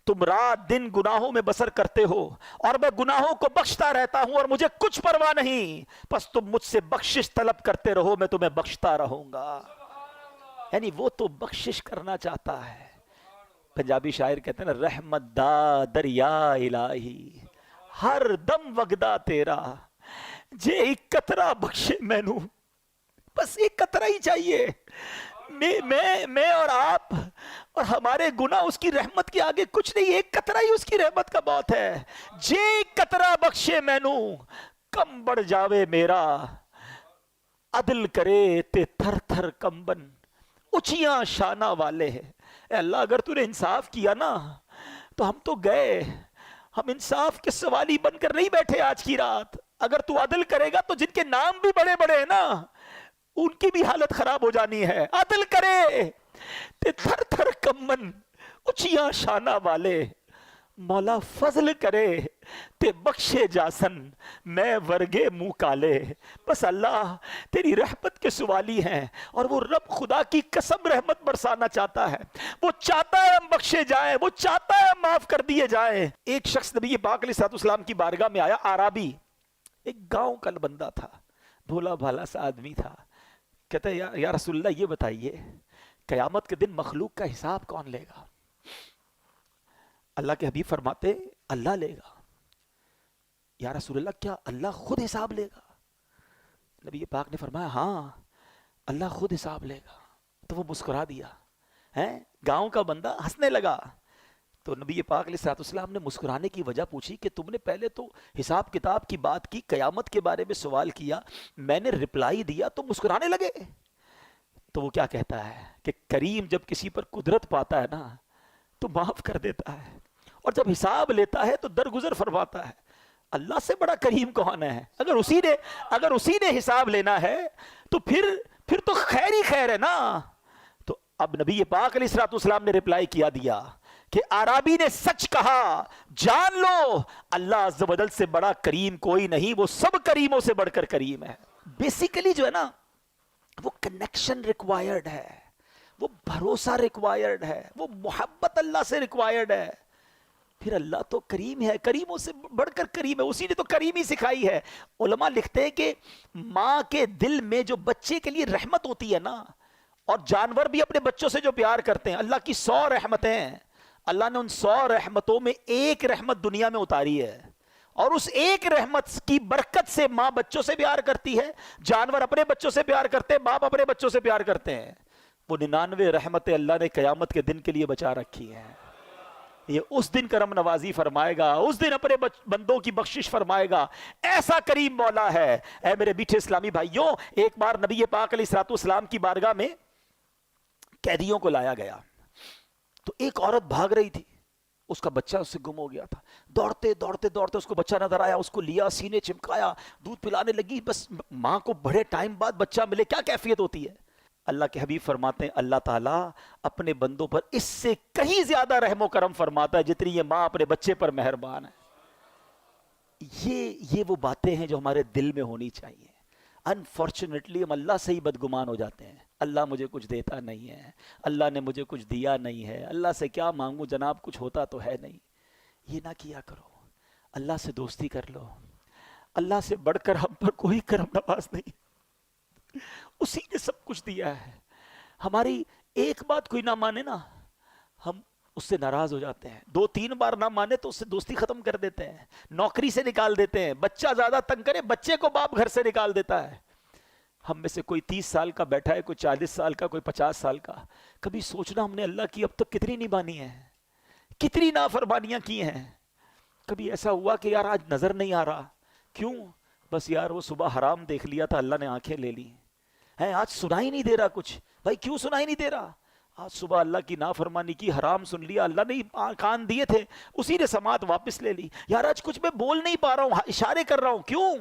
تم رات دن گناہوں میں بسر کرتے ہو اور میں گناہوں کو بخشتا رہتا ہوں اور مجھے کچھ پرواہ نہیں, بس تم مجھ سے بخشش طلب کرتے رہو, میں تمہیں بخشتا رہوں گا. یعنی وہ تو بخشش کرنا چاہتا ہے. پنجابی شاعر کہتے ہیں نا, رحمت دا دریا الہی ہر دم وگدا تیرا, جے ایک قطرہ بخشے مینو, بس ایک قطرہ ہی چاہیے. میں اور آپ اور ہمارے گناہ اس کی رحمت کے آگے کچھ نہیں, ایک قطرہ ہی اس کی رحمت کا بہت ہے. جے ایک قطرہ بخشے مینو کم بڑھ جاوے میرا, عدل کرے تے تھر تھر کمبن اچیاں شانہ والے ہے. اے اللہ اگر تو نے انصاف کیا نا تو ہم تو گئے, ہم انصاف کے سوالی بن کر نہیں بیٹھے آج کی رات. اگر تو عدل کرے گا تو جن کے نام بھی بڑے بڑے ہیں نا ان کی بھی حالت خراب ہو جانی ہے. عدل کرے تے تھر تھر کمن اچیاں شانہ والے, مولا فضل کرے تے بخشے جاسن میں ورگے منہ کالے. بس اللہ تیری رحمت کے سوالی ہیں اور وہ رب خدا کی قسم رحمت برسانا چاہتا ہے. وہ چاہتا ہے ہم بخشے جائیں, وہ چاہتا ہے ہم معاف کر دیے جائیں. ایک شخص نبی پاک علیہ السلام کی بارگاہ میں آیا, عربی, ایک گاؤں کا بندہ تھا, بھولا بھالا سا آدمی تھا. کہتا ہے یا رسول اللہ یہ بتائیے قیامت کے دن مخلوق کا حساب کون لے گا؟ اللہ کے حبیب فرماتے اللہ لے گا. یا رسول اللہ کیا اللہ خود حساب لے گا؟ نبی پاک نے فرمایا ہاں اللہ خود حساب لے گا. تو وہ مسکرا دیا, گاؤں کا بندہ ہنسنے لگا. تو نبی پاک علیہ السلام نے مسکرانے کی وجہ پوچھی کہ تم نے پہلے تو حساب کتاب کی بات کی, قیامت کے بارے میں سوال کیا, میں نے رپلائی دیا تو مسکرانے لگے. تو وہ کیا کہتا ہے کہ کریم جب کسی پر قدرت پاتا ہے نا تو معاف کر دیتا ہے, اور جب حساب لیتا ہے تو درگزر فرماتا ہے. اللہ سے بڑا کریم کون ہے؟ اگر اسی نے حساب لینا ہے تو پھر تو خیر ہی خیر ہے نا. تو اب نبی پاک علیہ السلام نے رپلائی کیا دیا کہ عربی نے سچ کہا, جان لو اللہ عز و جل سے بڑا کریم کوئی نہیں, وہ سب کریموں سے بڑھ کر کریم ہے. بیسیکلی جو ہے نا وہ کنیکشن ریکوائرڈ ہے, وہ بھروسہ ریکوائرڈ ہے, وہ محبت اللہ سے ریکوائرڈ ہے. پھر اللہ تو کریم ہے, کریموں سے بڑھ کر کریم ہے, اسی نے تو کریمی سکھائی ہے. علماء لکھتے ہیں کہ ماں کے دل میں جو بچے کے لیے رحمت ہوتی ہے نا, اور جانور بھی اپنے بچوں سے جو پیار کرتے ہیں, اللہ کی 100 رحمتیں ہیں, اللہ نے ان 100 رحمتوں میں ایک رحمت دنیا میں اتاری ہے, اور اس ایک رحمت کی برکت سے ماں بچوں سے پیار کرتی ہے، جانور اپنے بچوں سے پیار کرتے ہیں، باپ اپنے بچوں سے پیار کرتے ہیں. وہ 99 رحمتیں اللہ نے قیامت کے دن کے لیے بچا رکھی ہیں. یہ اس دن کرم نوازی فرمائے گا، اس دن اپنے بندوں کی بخشش فرمائے گا. ایسا کریم مولا ہے. اے میرے میٹھے اسلامی بھائیوں، ایک بار نبی پاک علیہ الصلوۃ والسلام کی بارگاہ میں قیدیوں کو لایا گیا تو ایک عورت بھاگ رہی تھی، اس کا بچہ اس سے گم ہو گیا تھا. دوڑتے دوڑتے دوڑتے اس کو بچہ نظر آیا، اس کو لیا، سینے چمکایا، دودھ پلانے لگی. بس ماں کو بڑے ٹائم بعد بچہ ملے، کیا کیفیت ہوتی ہے. اللہ کے حبیب فرماتے ہیں اللہ تعالیٰ اپنے بندوں پر اس سے کہیں زیادہ رحم و کرم فرماتا ہے جتنی یہ ماں اپنے بچے پر مہربان ہے. یہ وہ باتیں ہیں جو ہمارے دل میں ہونی چاہیے. انفارچونیٹلی ہم اللہ سے ہی بدگمان ہو جاتے ہیں. اللہ مجھے کچھ دیتا نہیں ہے، اللہ نے مجھے کچھ دیا نہیں ہے، اللہ سے کیا مانگوں جناب، کچھ ہوتا تو ہے نہیں. یہ نہ کیا کرو. اللہ سے دوستی کر لو. اللہ سے بڑھ کر ہم پر کوئی کرم نواز نہیں، اسی نے سب کچھ دیا ہے. ہماری ایک بات کوئی نہ مانے نا، ہم اس سے ناراض ہو جاتے ہیں. 2-3 بار نہ مانے تو اس سے دوستی ختم کر دیتے ہیں، نوکری سے نکال دیتے ہیں. بچہ زیادہ تنگ کرے، بچے کو باپ گھر سے نکال دیتا ہے. ہم میں سے کوئی 30 سال کا بیٹھا ہے، کوئی 40 سال کا، کوئی 50 سال کا. کبھی سوچنا ہم نے اللہ کی اب تک کتنی نبھانی ہے، کتنی نافرمانیاں کی ہیں. کبھی ایسا ہوا کہ یار آج نظر نہیں آ رہا، کیوں؟ بس یار وہ صبح حرام دیکھ لیا تھا، اللہ نے آنکھیں لے لی ہیں. آج سنائی نہیں دے رہا کچھ. بھائی کیوں سنائی نہیں دے رہا؟ آج صبح اللہ کی نافرمانی کی، حرام سن لیا، اللہ نے کان دیے تھے، اسی نے سماعت واپس لے لی. یار آج کچھ میں بول نہیں پا رہا ہوں، اشارے کر رہا ہوں، کیوں؟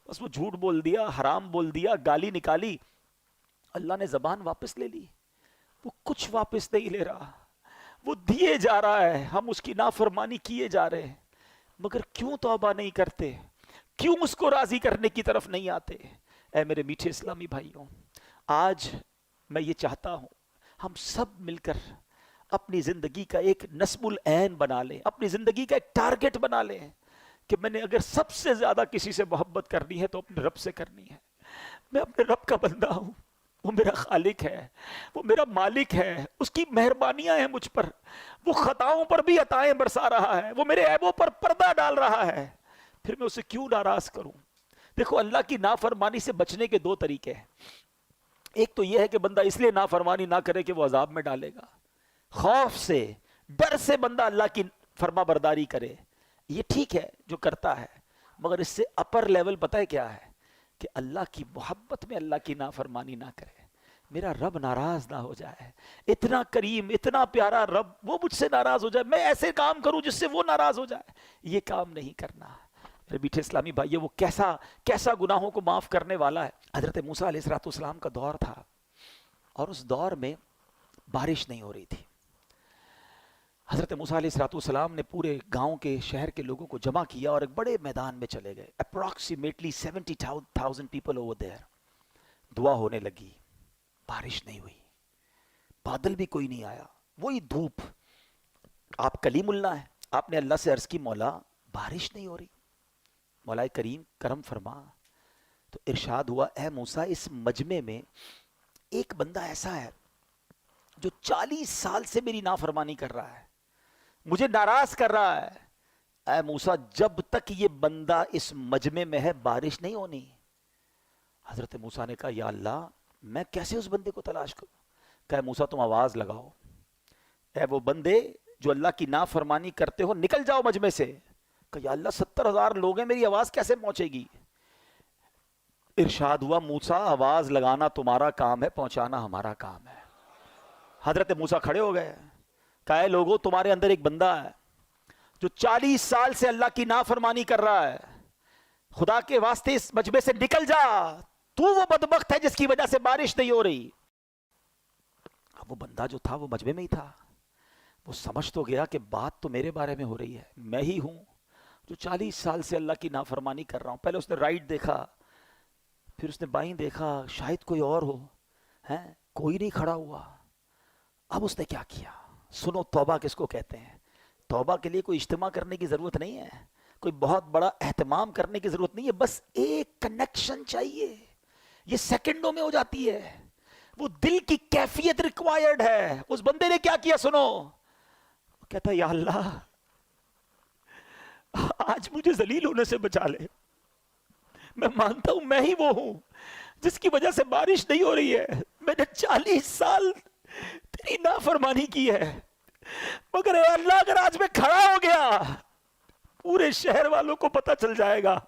بس وہ جھوٹ بول دیا، حرام بول دیا، گالی نکالی، اللہ نے زبان واپس لے لی. وہ کچھ واپس نہیں لے رہا، وہ دیے جا رہا ہے، ہم اس کی نافرمانی کیے جا رہے ہیں. مگر کیوں توبہ نہیں کرتے؟ کیوں اس کو راضی کرنے کی طرف نہیں آتے؟ اے میرے میٹھے اسلامی بھائیوں، آج میں یہ چاہتا ہوں ہم سب مل کر اپنی زندگی کا ایک نصب العین بنا لیں، اپنی زندگی کا ایک ٹارگٹ بنا لیں کہ میں نے اگر سب سے زیادہ کسی سے محبت کرنی ہے تو اپنے رب سے کرنی ہے. میں اپنے رب کا بندہ ہوں، وہ میرا خالق ہے، وہ میرا مالک ہے، اس کی مہربانیاں ہیں مجھ پر. وہ خطاؤں پر بھی عطائیں برسا رہا ہے، وہ میرے عیبوں پر پردہ ڈال رہا ہے، پھر میں اسے کیوں ناراض کروں؟ دیکھو اللہ کی نافرمانی سے بچنے کے 2 طریقے ہیں. ایک تو یہ ہے کہ بندہ اس لیے نافرمانی نہ کرے کہ وہ عذاب میں ڈالے گا، خوف سے، ڈر سے بندہ اللہ کی فرما برداری کرے. یہ ٹھیک ہے جو کرتا ہے، مگر اس سے اپر لیول پتہ ہے کیا ہے؟ کہ اللہ کی محبت میں اللہ کی نافرمانی نہ کرے، میرا رب ناراض نہ ہو جائے. اتنا کریم، اتنا پیارا رب، وہ مجھ سے ناراض ہو جائے، میں ایسے کام کروں جس سے وہ ناراض ہو جائے. یہ کام نہیں کرنا. میرے میٹھے اسلامی بھائی، وہ کیسا گناہوں کو معاف کرنے والا ہے. حضرت موسیٰ علیہ السلام کا دور تھا اور اس دور میں بارش نہیں ہو رہی تھی. حضرت موسیٰ علیہ السلام نے پورے گاؤں کے، شہر کے لوگوں کو جمع کیا اور ایک بڑے میدان میں چلے گئے. Approximately 70,000 people over there. دعا ہونے لگی، بارش نہیں ہوئی، بادل بھی کوئی نہیں آیا، وہی دھوپ. آپ کلیم اللہ ہیں، آپ نے اللہ سے عرض کی مولا بارش نہیں ہو رہی، مولا کریم کرم فرما. تو ارشاد ہوا اے موسیٰ اس مجمع میں ایک بندہ ایسا ہے جو 40 سال سے میری نافرمانی کر رہا ہے، مجھے ناراض کر رہا ہے. اے موسیٰ جب تک یہ بندہ اس مجمع میں ہے بارش نہیں ہونی. حضرت موسیٰ نے کہا یا اللہ میں کیسے اس بندے کو تلاش کروں؟ کہا موسیٰ تم آواز لگاؤ، اے وہ بندے جو اللہ کی نافرمانی کرتے ہو نکل جاؤ مجمع سے. کہا یا اللہ 70,000 لوگ ہیں، میری آواز کیسے پہنچے گی؟ ارشاد ہوا موسیٰ آواز لگانا تمہارا کام ہے، پہنچانا ہمارا کام ہے. حضرت موسیٰ کھڑے ہو گئے، کہا اے لوگو تمہارے اندر ایک بندہ ہے جو 40 سال سے اللہ کی نافرمانی کر رہا ہے، خدا کے واسطے اس مجمع سے نکل جا، تو وہ بدبخت ہے جس کی وجہ سے بارش نہیں ہو رہی. اب وہ بندہ جو تھا وہ مجمع میں ہی تھا، وہ سمجھ تو گیا کہ بات تو میرے بارے میں ہو رہی ہے، میں ہی ہوں جو 40 سال سے اللہ کی نافرمانی کر رہا ہوں. پہلے اس نے رائٹ دیکھا، پھر اس نے بائیں دیکھا، شاید کوئی اور ہو، کوئی نہیں کھڑا ہوا. اب اس نے کیا کیا؟ سنو توبہ کس کو کہتے ہیں. توبہ کے لیے کوئی اجتماع کرنے کی ضرورت نہیں ہے، کوئی بہت بڑا اہتمام کرنے کی ضرورت نہیں ہے، بس ایک کنیکشن چاہیے. یہ سیکنڈوں میں ہو جاتی ہے، وہ دل کی کیفیت ریکوائرڈ ہے. اس بندے نے کیا کیا سنو، کہتا ہے یا اللہ آج مجھے ذلیل ہونے سے بچا لے. میں مانتا ہوں میں ہی وہ ہوں جس کی وجہ سے بارش نہیں ہو رہی ہے. میں نے 40 سال تیری نافرمانی کی ہے، مگر اے اللہ اگر آج میں کھڑا ہو گیا پورے شہر والوں کو پتہ چل جائے گا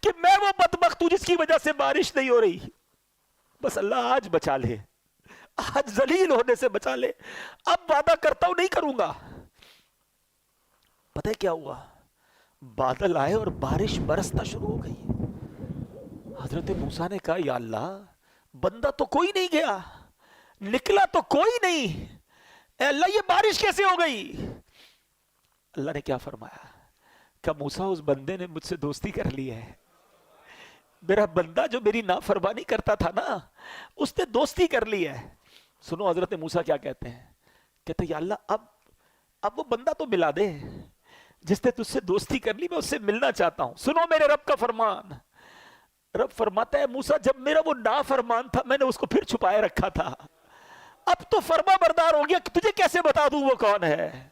کہ میں وہ بدبخت ہوں جس کی وجہ سے بارش نہیں ہو رہی. بس اللہ آج بچا لے، آج ذلیل ہونے سے بچا لے. اب وعدہ کرتا ہوں نہیں کروں گا. پتہ ہے کیا ہوا؟ بادل آئے اور بارش برسنا شروع ہو گئی. حضرت موسیٰ نے کہا یا اللہ بندہ تو کوئی نہیں گیا، نکلا تو کوئی نہیں، اے اللہ یہ بارش کیسے ہو گئی؟ اللہ نے کیا فرمایا کہ موسیٰ اس بندے نے مجھ سے دوستی کر لی ہے. میرا بندہ جو میری نافرمانی کرتا تھا نا اس نے دوستی کر لی ہے. سنو حضرت موسیٰ کیا کہتے ہیں، کہتے ہیں یا اللہ اب وہ بندہ تو ملا دے جس نے تجھ سے دوستی کر لی، میں اس سے ملنا چاہتا ہوں. سنو میرے رب کا فرمان. رب فرماتا ہے موسیٰ جب میرا وہ نافرمان تھا میں نے اس کو پھر چھپائے رکھا تھا، اب تو فرما بردار ہو گیا، تجھے کیسے بتا دوں وہ کون ہے.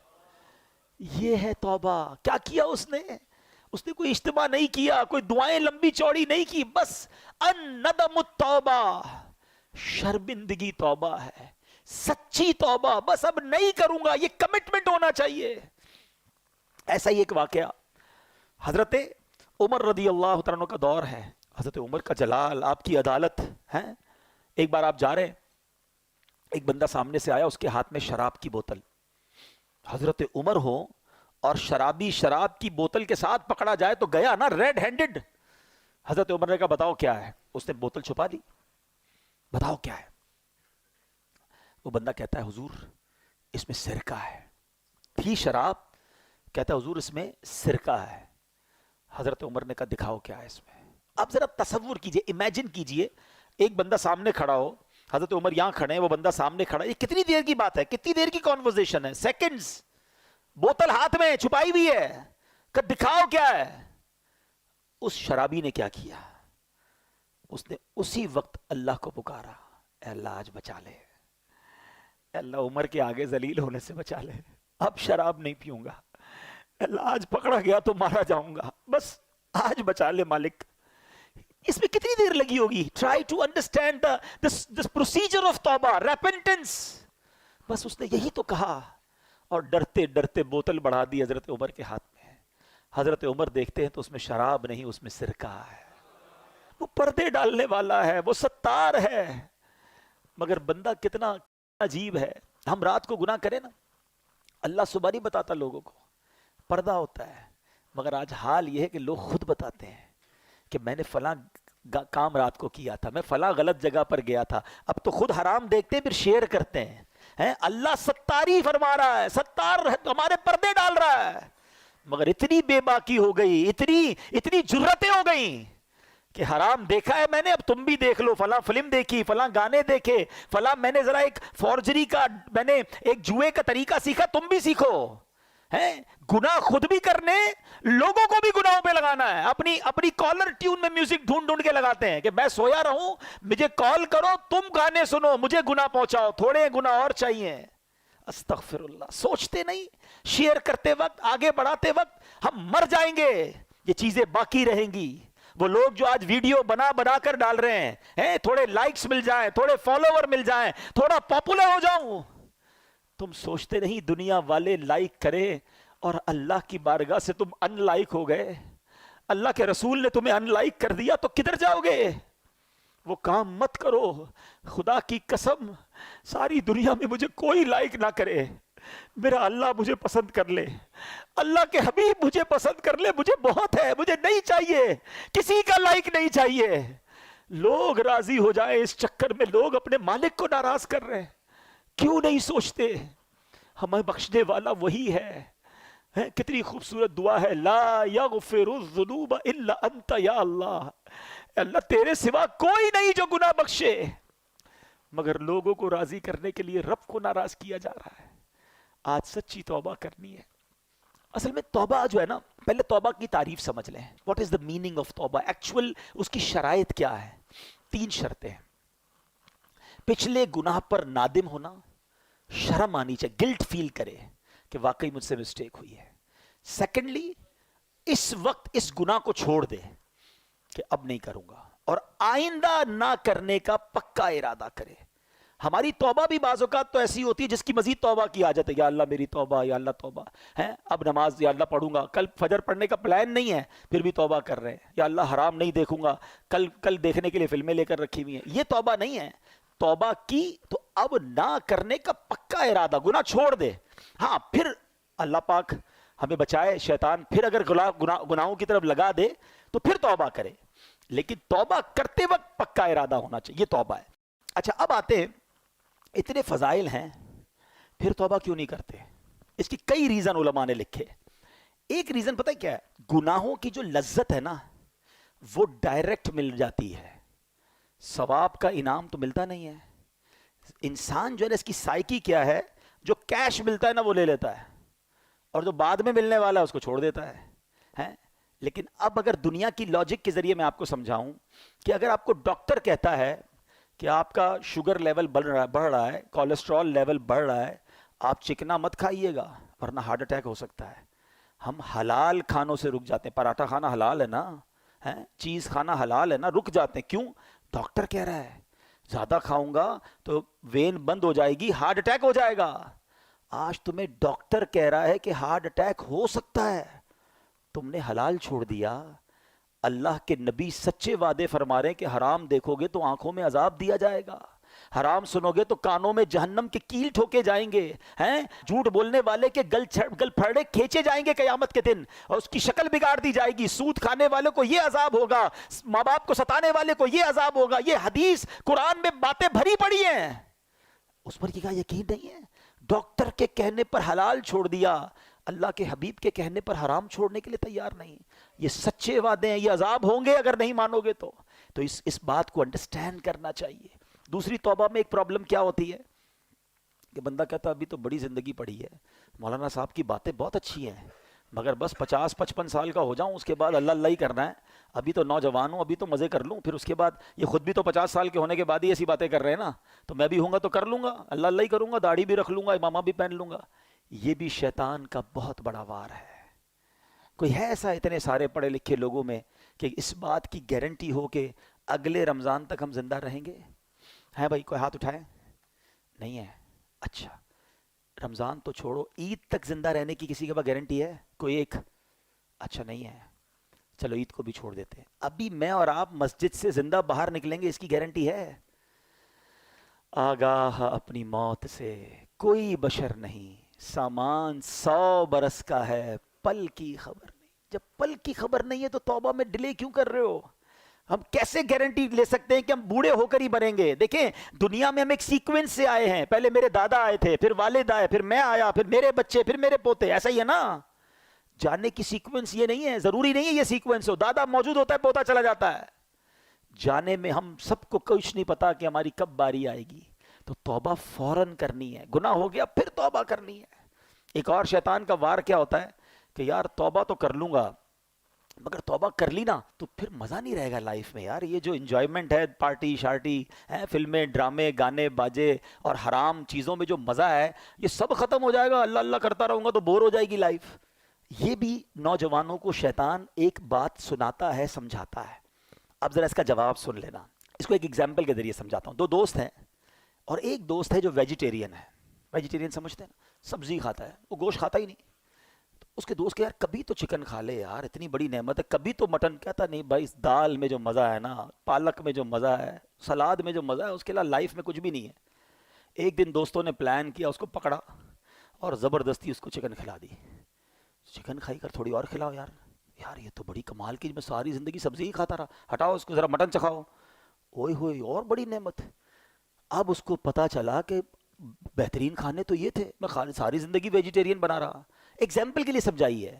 یہ ہے توبہ. کیا کیا اس نے کوئی اجتماع نہیں کیا، کوئی دعائیں لمبی چوڑی نہیں کی، بس الندم التوبہ، شرمندگی توبہ ہے، سچی توبہ. بس اب نہیں کروں گا، یہ کمٹمنٹ ہونا چاہیے. ایسا ہی ایک واقعہ حضرت عمر رضی اللہ تعالیٰ عنہ کا دور ہے. حضرت عمر کا جلال، آپ کی عدالت ہے. ایک بار آپ جا رہے ہیں، ایک بندہ سامنے سے آیا، اس کے ہاتھ میں شراب کی بوتل. حضرت عمر ہو اور شرابی شراب کی بوتل کے ساتھ پکڑا جائے تو گیا نا ریڈ ہینڈڈ. حضرت عمر نے کہا بتاؤ کیا ہے. اس نے بوتل چھپا دی. بتاؤ کیا ہے. وہ بندہ کہتا ہے حضور اس میں سرکہ ہے. تھی شراب، کہتا ہے حضور اس میں سرکہ ہے. حضرت عمر نے کہا دکھاؤ کیا ہے اس میں. آپ ذرا تصور کیجئے، امیجن کیجئے ایک بندہ سامنے کھڑا ہو، حضرت عمر یہاں کھڑے ہیں، وہ بندہ سامنے کھڑا ہے. یہ کتنی دیر کی بات ہے، کتنی دیر کی کانورسیشن ہے، سیکنڈز. بوتل ہاتھ میں چھپائی ہوئی ہے کہ دکھاؤ کیا ہے. اس شرابی نے کیا کیا، اس نے اسی وقت اللہ کو پکارا، اے اللہ آج بچا لے، اے اللہ عمر کے آگے ذلیل ہونے سے بچا لے، اب شراب نہیں پیوں گا، اے اللہ آج پکڑا گیا تو مارا جاؤں گا، بس آج بچا لے مالک. اس میں کتنی دیر لگی ہوگی. Try to understand this procedure of توبہ، ریپنٹنس. بس اس نے یہی تو کہا اور ڈرتے ڈرتے بوتل بڑھا دی حضرت عمر کے ہاتھ میں. حضرت عمر دیکھتے ہیں تو اس میں شراب نہیں، اس میں سرکہ ہے. وہ پردے ڈالنے والا ہے، وہ ستار ہے. مگر بندہ کتنا عجیب ہے. ہم رات کو گناہ کریں نا، اللہ صبح نہیں بتاتا لوگوں کو، پردہ ہوتا ہے. مگر آج حال یہ ہے کہ لوگ خود بتاتے ہیں کہ میں نے فلاں کام رات کو کیا تھا، میں فلاں غلط جگہ پر گیا تھا. اب تو خود حرام دیکھتے ہیں پھر شیئر کرتے ہیں. اللہ ستاری فرما رہا ہے، ستار ہمارے پردے ڈال رہا ہے. مگر اتنی بے باکی ہو گئی، اتنی جرتیں ہو گئیں کہ حرام دیکھا ہے میں نے، اب تم بھی دیکھ لو. فلاں فلم دیکھی، فلاں گانے دیکھے، فلاں میں نے ذرا ایک فورجری کا، میں نے ایک جوئے کا طریقہ سیکھا، تم بھی سیکھو. گناہ خود بھی کرنے، لوگوں کو بھی گناہوں پہ لگانا ہے. اپنی کالر ٹیون میں میوزک ڈھونڈ کے لگاتے ہیں کہ میں سویا رہوں، مجھے کال کرو، تم گانے سنو، مجھے گناہ پہنچاؤ، تھوڑے گناہ اور چاہیے. استغفر اللہ. سوچتے نہیں، شیئر کرتے وقت، آگے بڑھاتے وقت ہم مر جائیں گے، یہ چیزیں باقی رہیں گی. وہ لوگ جو آج ویڈیو بنا کر ڈال رہے ہیں، تھوڑے لائکس مل جائیں، تھوڑے فالوور مل جائیں، تھوڑا پاپولر ہو جاؤں. تم سوچتے نہیں دنیا والے لائک کرے اور اللہ کی بارگاہ سے تم ان لائک ہو گئے. اللہ کے رسول نے تمہیں ان لائک کر دیا تو کدھر جاؤ گے. وہ کام مت کرو. خدا کی قسم ساری دنیا میں مجھے کوئی لائک نہ کرے، میرا اللہ مجھے پسند کر لے، اللہ کے حبیب مجھے پسند کر لے، مجھے بہت ہے. مجھے نہیں چاہیے کسی کا لائک، نہیں چاہیے. لوگ راضی ہو جائیں اس چکر میں لوگ اپنے مالک کو ناراض کر رہے ہیں. کیوں نہیں سوچتے ہمیں بخشنے والا وہی ہے. کتنی خوبصورت دعا ہے، لا یغفر الذنوب الا انت یا اللہ. اللہ تیرے سوا کوئی نہیں جو گناہ بخشے. مگر لوگوں کو راضی کرنے کے لیے رب کو ناراض کیا جا رہا ہے. آج سچی توبہ کرنی ہے. اصل میں توبہ جو ہے نا، پہلے توبہ کی تعریف سمجھ لیں. What is the meaning of توبہ؟ ایکچوئل اس کی شرائط کیا ہے؟ 3 شرطیں. پچھلے گناہ پر نادم ہونا، شرم آنی چاہیے، گلٹ فیل کرے کہ واقعی مجھ سے مسٹیک ہوئی ہے. سیکنڈلی اس وقت اس گناہ کو چھوڑ دے کہ اب نہیں کروں گا، اور آئندہ نہ کرنے کا پکا ارادہ کرے. ہماری توبہ بھی بعض اوقات تو ایسی ہوتی ہے جس کی مزید توبہ کی عادت ہے. یا اللہ میری توبہ، یا اللہ توبہ ہے، اب نماز یا اللہ پڑھوں گا، کل فجر پڑھنے کا پلان نہیں ہے پھر بھی توبہ کر رہے ہیں. یا اللہ حرام نہیں دیکھوں گا، کل دیکھنے کے لیے فلمیں لے کر رکھی ہوئی ہیں. یہ توبہ نہیں ہے. توبہ کی تو اب نہ کرنے کا پکا ارادہ، گناہ چھوڑ دے. ہاں پھر اللہ پاک ہمیں بچائے شیطان پھر اگر گناہوں کی طرف لگا دے تو پھر توبہ کرے، لیکن توبہ کرتے وقت پکا ارادہ ہونا چاہیے. یہ توبہ ہے. اچھا اب آتے ہیں، اتنے فضائل ہیں پھر توبہ کیوں نہیں کرتے؟ اس کی کئی ریزن علماء نے لکھے. ایک ریزن پتہ ہے کیا ہے؟ گناہوں کی جو لذت ہے نا وہ ڈائریکٹ مل جاتی ہے، ثواب کا انعام تو ملتا نہیں ہے. انسان جو ہے نا اس کی سائیکی کیا ہے، جو کیش ملتا ہے نا وہ لے لیتا ہے، اور جو بعد میں ملنے والا ہے اس کو چھوڑ دیتا ہے. لیکن اب اگر دنیا کی لاجک کے ذریعے میں آپ کو سمجھاؤں کہ اگر آپ کو ڈاکٹر کہتا ہے کہ آپ کا شوگر لیول بڑھ رہا ہے، کولیسٹرول لیول بڑھ رہا ہے، آپ چکنا مت کھائیے گا ورنہ ہارٹ اٹیک ہو سکتا ہے. ہم حلال کھانوں سے رک جاتے ہیں. پراٹھا کھانا حلال ہے نا، چیز کھانا حلال ہے نا، رک جاتے ہیں. کیوں؟ ڈاکٹر کہہ رہا ہے زیادہ کھاؤں گا تو وین بند ہو جائے گی، ہارٹ اٹیک ہو جائے گا. آج تمہیں ڈاکٹر کہہ رہا ہے کہ ہارٹ اٹیک ہو سکتا ہے، تم نے حلال چھوڑ دیا. اللہ کے نبی سچے وعدے فرما رہے ہیں کہ حرام دیکھو گے تو آنکھوں میں عذاب دیا جائے گا، حرام سنو گے تو کانوں میں جہنم کے کیل ٹھوکے جائیں گے، جھوٹ بولنے والے کے گل پھڑے کھینچے جائیں گے قیامت کے دن، اور اس کی شکل بگاڑ دی جائے گی. سود کھانے والے کو یہ عذاب ہوگا، ماں باپ کو ستانے والے کو یہ عذاب ہوگا. یہ حدیث قرآن میں باتیں بھری پڑی ہیں، اس پر کیا یقین نہیں ہے؟ ڈاکٹر کے کہنے پر حلال چھوڑ دیا، اللہ کے حبیب کے کہنے پر حرام چھوڑنے کے لیے تیار نہیں. یہ سچے وعدے ہیں، یہ عذاب ہوں گے اگر نہیں مانو گے تو اس بات کو انڈرسٹینڈ کرنا چاہیے. دوسری توبہ میں ایک پرابلم کیا ہوتی ہے کہ بندہ کہتا ابھی تو بڑی زندگی پڑی ہے، مولانا صاحب کی باتیں بہت اچھی ہیں مگر بس 50-55 سال کا ہو جاؤں اس کے بعد اللہ اللہ ہی کرنا ہے، ابھی تو نوجوان ہوں، ابھی تو مزے کر لوں، پھر اس کے بعد یہ خود بھی تو 50 سال کے ہونے کے بعد ہی ایسی باتیں کر رہے ہیں نا، تو میں بھی ہوں گا تو کر لوں گا، اللہ اللہ ہی کروں گا، داڑھی بھی رکھ لوں گا، امامہ بھی پہن لوں گا. یہ بھی شیطان کا بہت بڑا وار ہے. کوئی ہے ایسا اتنے سارے پڑھے لکھے لوگوں میں کہ اس بات کی گارنٹی ہو کہ اگلے رمضان تک ہم زندہ رہیں گے؟ ہے بھائی؟ کوئی ہاتھ اٹھائے؟ نہیں ہے. اچھا رمضان تو چھوڑو، عید تک زندہ رہنے کی کسی کے پاس گارنٹی ہے؟ کوئی ایک؟ اچھا نہیں ہے. چلو عید کو بھی چھوڑ دیتے ہیں. ابھی میں اور آپ مسجد سے زندہ باہر نکلیں گے اس کی گارنٹی ہے؟ آگاہ اپنی موت سے کوئی بشر نہیں، سامان 100 برس کا ہے، پل کی خبر نہیں. جب پل کی خبر نہیں ہے تو توبہ میں ڈیلے کیوں کر رہے ہو؟ ہم کیسے گارنٹی لے سکتے ہیں کہ ہم بوڑھے ہو کر ہی مریں گے؟ دیکھیں دنیا میں ہم ایک سیکوینس سے آئے ہیں، پہلے میرے دادا آئے تھے، پھر والد آئے، پھر میں آیا، پھر میرے بچے، پھر میرے پوتے. ایسا ہی ہے نا؟ جاننے کی سیکوینس یہ نہیں ہے، ضروری نہیں ہے یہ سیکوینس ہو. دادا موجود ہوتا ہے، پوتا چلا جاتا ہے. جانے میں ہم سب کو کچھ نہیں پتا کہ ہماری کب باری آئے گی. تو توبہ فوراً کرنی ہے. گناہ ہو گیا پھر توبہ کرنی ہے. ایک اور شیطان کا وار کیا ہوتا ہے کہ یار توبہ تو کر لوں گا مگر توبہ کر لی نا تو پھر مزہ نہیں رہے گا لائف میں. یار یہ جو انجوائمنٹ ہے، پارٹی شارٹی ہے، فلمیں ڈرامے گانے باجے اور حرام چیزوں میں جو مزہ ہے یہ سب ختم ہو جائے گا، اللہ اللہ کرتا رہوں گا تو بور ہو جائے گی لائف. یہ بھی نوجوانوں کو شیطان ایک بات سناتا ہے، سمجھاتا ہے. اب ذرا اس کا جواب سن لینا. اس کو ایک ایگزامپل کے ذریعے سمجھاتا ہوں. دو دوست ہیں اور ایک دوست ہے جو ویجیٹیرین ہے. ویجیٹیرین سمجھتے ہیں نا، سبزی کھاتا ہے، وہ گوشت کھاتا ہی نہیں. تو اس کے دوست کہ یار کبھی تو چکن کھا لے یار، اتنی بڑی نعمت ہے، کبھی تو مٹن. کہتا نہیں بھائی، دال میں جو مزہ ہے نا، پالک میں جو مزہ ہے، سلاد میں جو مزہ ہے، اس کے علاوہ لائف میں کچھ بھی نہیں ہے. ایک دن دوستوں نے پلان کیا، اس کو پکڑا اور زبردستی اس کو چکن کھلا دی. چکن کھائی کر تھوڑی اور کھلاؤ یار. یار یہ تو بڑی کمال کی، میں ساری زندگی سبزی ہی کھاتا رہا، ہٹاؤ اس کو، ذرا مٹن چکھاؤ. اوئے ہوئے اور بڑی نعمت. اب اس کو پتا چلا کہ بہترین کھانے تو یہ تھے، میں ساری زندگی ویجیٹیرین بنا رہا. ایگزامپل کے لیے سمجھائی ہے.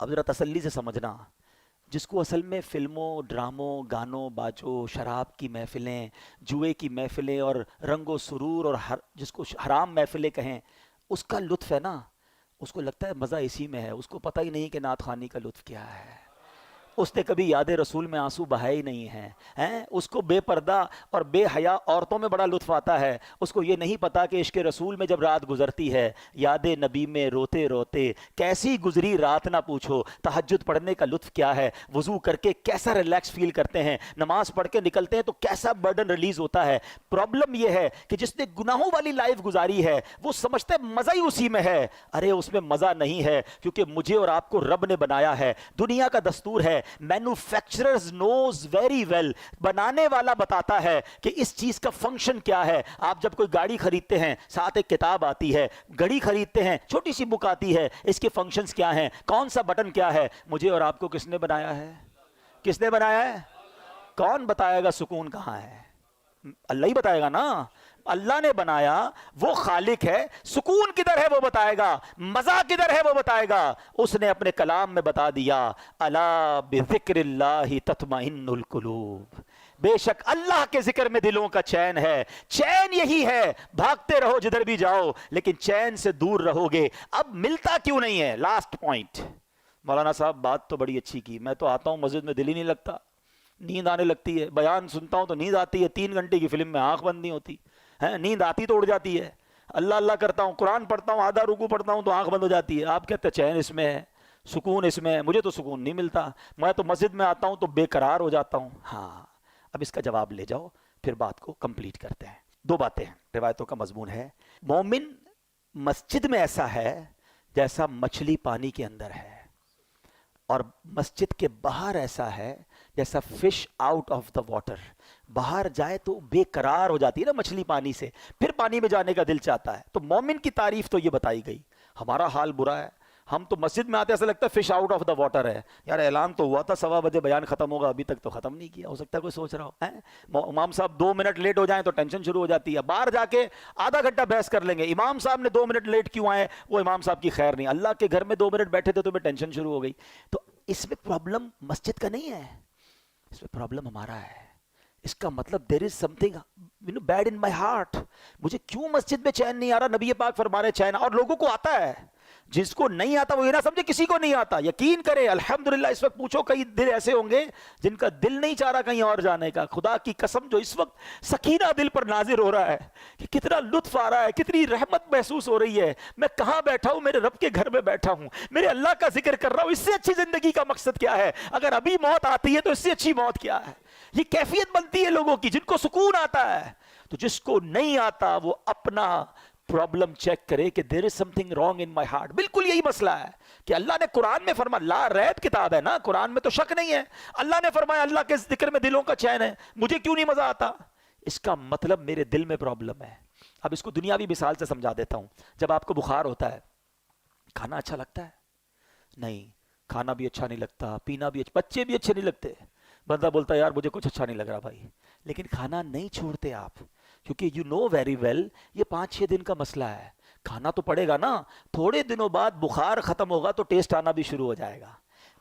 اب ذرا تسلی سے سمجھنا. جس کو اصل میں فلموں، ڈراموں، گانوں باجوں، شراب کی محفلیں، جوئے کی محفلیں اور رنگ و سرور اور جس کو حرام محفلیں کہیں، اس کا لطف ہے نا، اس کو لگتا ہے مزہ اسی میں ہے. اس کو پتہ ہی نہیں کہ نعت خوانی کا لطف کیا ہے. اس نے کبھی یاد رسول میں آنسو بہائے ہی نہیں ہیں. اس کو بے پردہ اور بے حیا عورتوں میں بڑا لطف آتا ہے. اس کو یہ نہیں پتا کہ عشق رسول میں جب رات گزرتی ہے, یاد نبی میں روتے روتے کیسی گزری رات نہ پوچھو, تہجد پڑھنے کا لطف کیا ہے, وضو کر کے کیسا ریلیکس فیل کرتے ہیں, نماز پڑھ کے نکلتے ہیں تو کیسا برڈن ریلیز ہوتا ہے. پرابلم یہ ہے کہ جس نے گناہوں والی لائف گزاری ہے وہ سمجھتا ہے مزہ ہی اسی میں ہے. ارے اس میں مزہ نہیں ہے, کیونکہ مجھے اور آپ کو رب نے بنایا ہے. دنیا کا دستور ہے, مینوفیکچررز نوز ویری ویل, بنانے والا بتاتا ہے کہ اس چیز کا فنکشن کیا ہے. آپ جب کوئی گاڑی خریدتے ہیں ساتھ ایک کتاب آتی ہے, گھڑی خریدتے ہیں چھوٹی سی بک آتی ہے, اس کے فنکشنز کیا ہیں, کون سا بٹن کیا ہے. مجھے اور آپ کو کس نے بنایا ہے؟ کس نے بنایا ہے؟ کون بتائے گا سکون کہاں ہے؟ اللہ ہی بتائے گا نا. اللہ نے بنایا, وہ خالق ہے. سکون کدھر ہے وہ بتائے گا, مزہ کدھر ہے وہ بتائے گا. اس نے اپنے کلام میں بتا دیا, الا بذکر اللہ تطمئن القلوب, بے شک اللہ کے ذکر میں دلوں کا چین ہے. چین یہی ہے, بھاگتے رہو جدھر بھی جاؤ لیکن چین سے دور رہو گے. اب ملتا کیوں نہیں ہے؟ Last point. مولانا صاحب بات تو بڑی اچھی کی, میں تو آتا ہوں مسجد میں دل ہی نہیں لگتا, نیند آنے لگتی ہے. بیان سنتا ہوں تو نیند آتی ہے, 3 گھنٹے کی فلم میں آنکھ بند نہیں ہوتی ہے, نیند آتی تو اڑ جاتی ہے. اللہ اللہ کرتا ہوں, قرآن پڑھتا ہوں, آدھا رکوع پڑھتا ہوں تو آنکھ بند ہو جاتی ہے. آپ کہتے ہیں چین اس میں ہے, سکون اس میں ہے. مجھے تو سکون نہیں ملتا, میں تو مسجد میں آتا ہوں تو بے قرار ہو جاتا ہوں. ہاں, اب اس کا جواب لے جاؤ, پھر بات کو کمپلیٹ کرتے ہیں. 2 باتیں ہیں, روایتوں کا مضمون ہے. مومن مسجد میں ایسا ہے جیسا مچھلی پانی کے اندر ہے, اور مسجد کے باہر ایسا ہے جیسا fish out of the water. باہر جائے تو بے قرار ہو جاتی ہے نا مچھلی پانی سے, پھر پانی میں جانے کا دل چاہتا ہے. تو مومن کی تعریف تو یہ بتائی گئی. ہمارا حال برا ہے, ہم تو مسجد میں آتے ایسا لگتا ہے fish out of the water ہے. یار اعلان تو ہوا تھا 1:15 بجے بیان ختم ہوگا, ابھی تک تو ختم نہیں کیا. ہو سکتا ہے کوئی سوچ رہا ہو, امام صاحب 2 منٹ لیٹ ہو جائیں تو ٹینشن شروع ہو جاتی ہے. باہر جا کے آدھا گھنٹہ بحث کر لیں گے, امام صاحب نے 2 منٹ لیٹ کیوں آئے, وہ امام صاحب کی خیر نہیں. اللہ کے گھر میں 2 منٹ بیٹھے تھے تو میں ٹینشن شروع ہو گئی. تو اس میں پرابلم مسجد کا نہیں ہے, اس میں پرابلم ہمارا ہے. اس کا مطلب there is something bad in my heart. مجھے کیوں مسجد میں چین نہیں آ رہا؟ نبی پاک فرما رہے چین, اور لوگوں کو آتا ہے. جس کو نہیں آتا وہ یہ نہ سمجھے کسی کو نہیں آتا, یقین کرے الحمدللہ. اس وقت پوچھو کئی دل ایسے ہوں گے جن کا دل نہیں چاہ رہا کہیں اور جانے کا. خدا کی قسم جو اس وقت سکینہ دل پر نازل ہو رہا ہے کہ کتنا لطف آ رہا ہے, کتنی رحمت محسوس ہو رہی ہے. میں کہاں بیٹھا ہوں؟ میرے رب کے گھر میں بیٹھا ہوں, میرے اللہ کا ذکر کر رہا ہوں. اس سے اچھی زندگی کا مقصد کیا ہے؟ اگر ابھی موت آتی ہے تو اس سے اچھی موت کیا ہے؟ یہ کیفیت بنتی ہے لوگوں کی جن کو سکون آتا ہے. تو جس کو نہیں آتا وہ اپنا پرابلم چیک کرے کہ there is something wrong in my heart. بالکل یہی مسئلہ ہے کہ اللہ نے قرآن میں فرمایا, لا ریب کتاب ہے نا, قرآن میں تو شک نہیں ہے. اللہ نے فرمایا اللہ کے ذکر میں دلوں کا چین ہے, مجھے کیوں نہیں مزہ آتا؟ اس کا مطلب میرے دل میں پرابلم ہے. اب اس کو دنیاوی مثال سے سمجھا دیتا ہوں. جب آپ کو بخار ہوتا ہے, کھانا اچھا لگتا ہے؟ نہیں, کھانا بھی اچھا نہیں لگتا, پینا بھی اچھا, بچے بھی اچھے نہیں لگتے. بندہ بولتا ہے یار مجھے کچھ اچھا نہیں لگ رہا بھائی, لیکن کھانا نہیں چھوڑتے آپ, کیونکہ یو نو ویری ویل یہ 5-6 دن کا مسئلہ ہے. کھانا تو پڑے گا نا, تھوڑے دنوں بعد بخار ختم ہوگا تو ٹیسٹ آنا بھی شروع ہو جائے گا.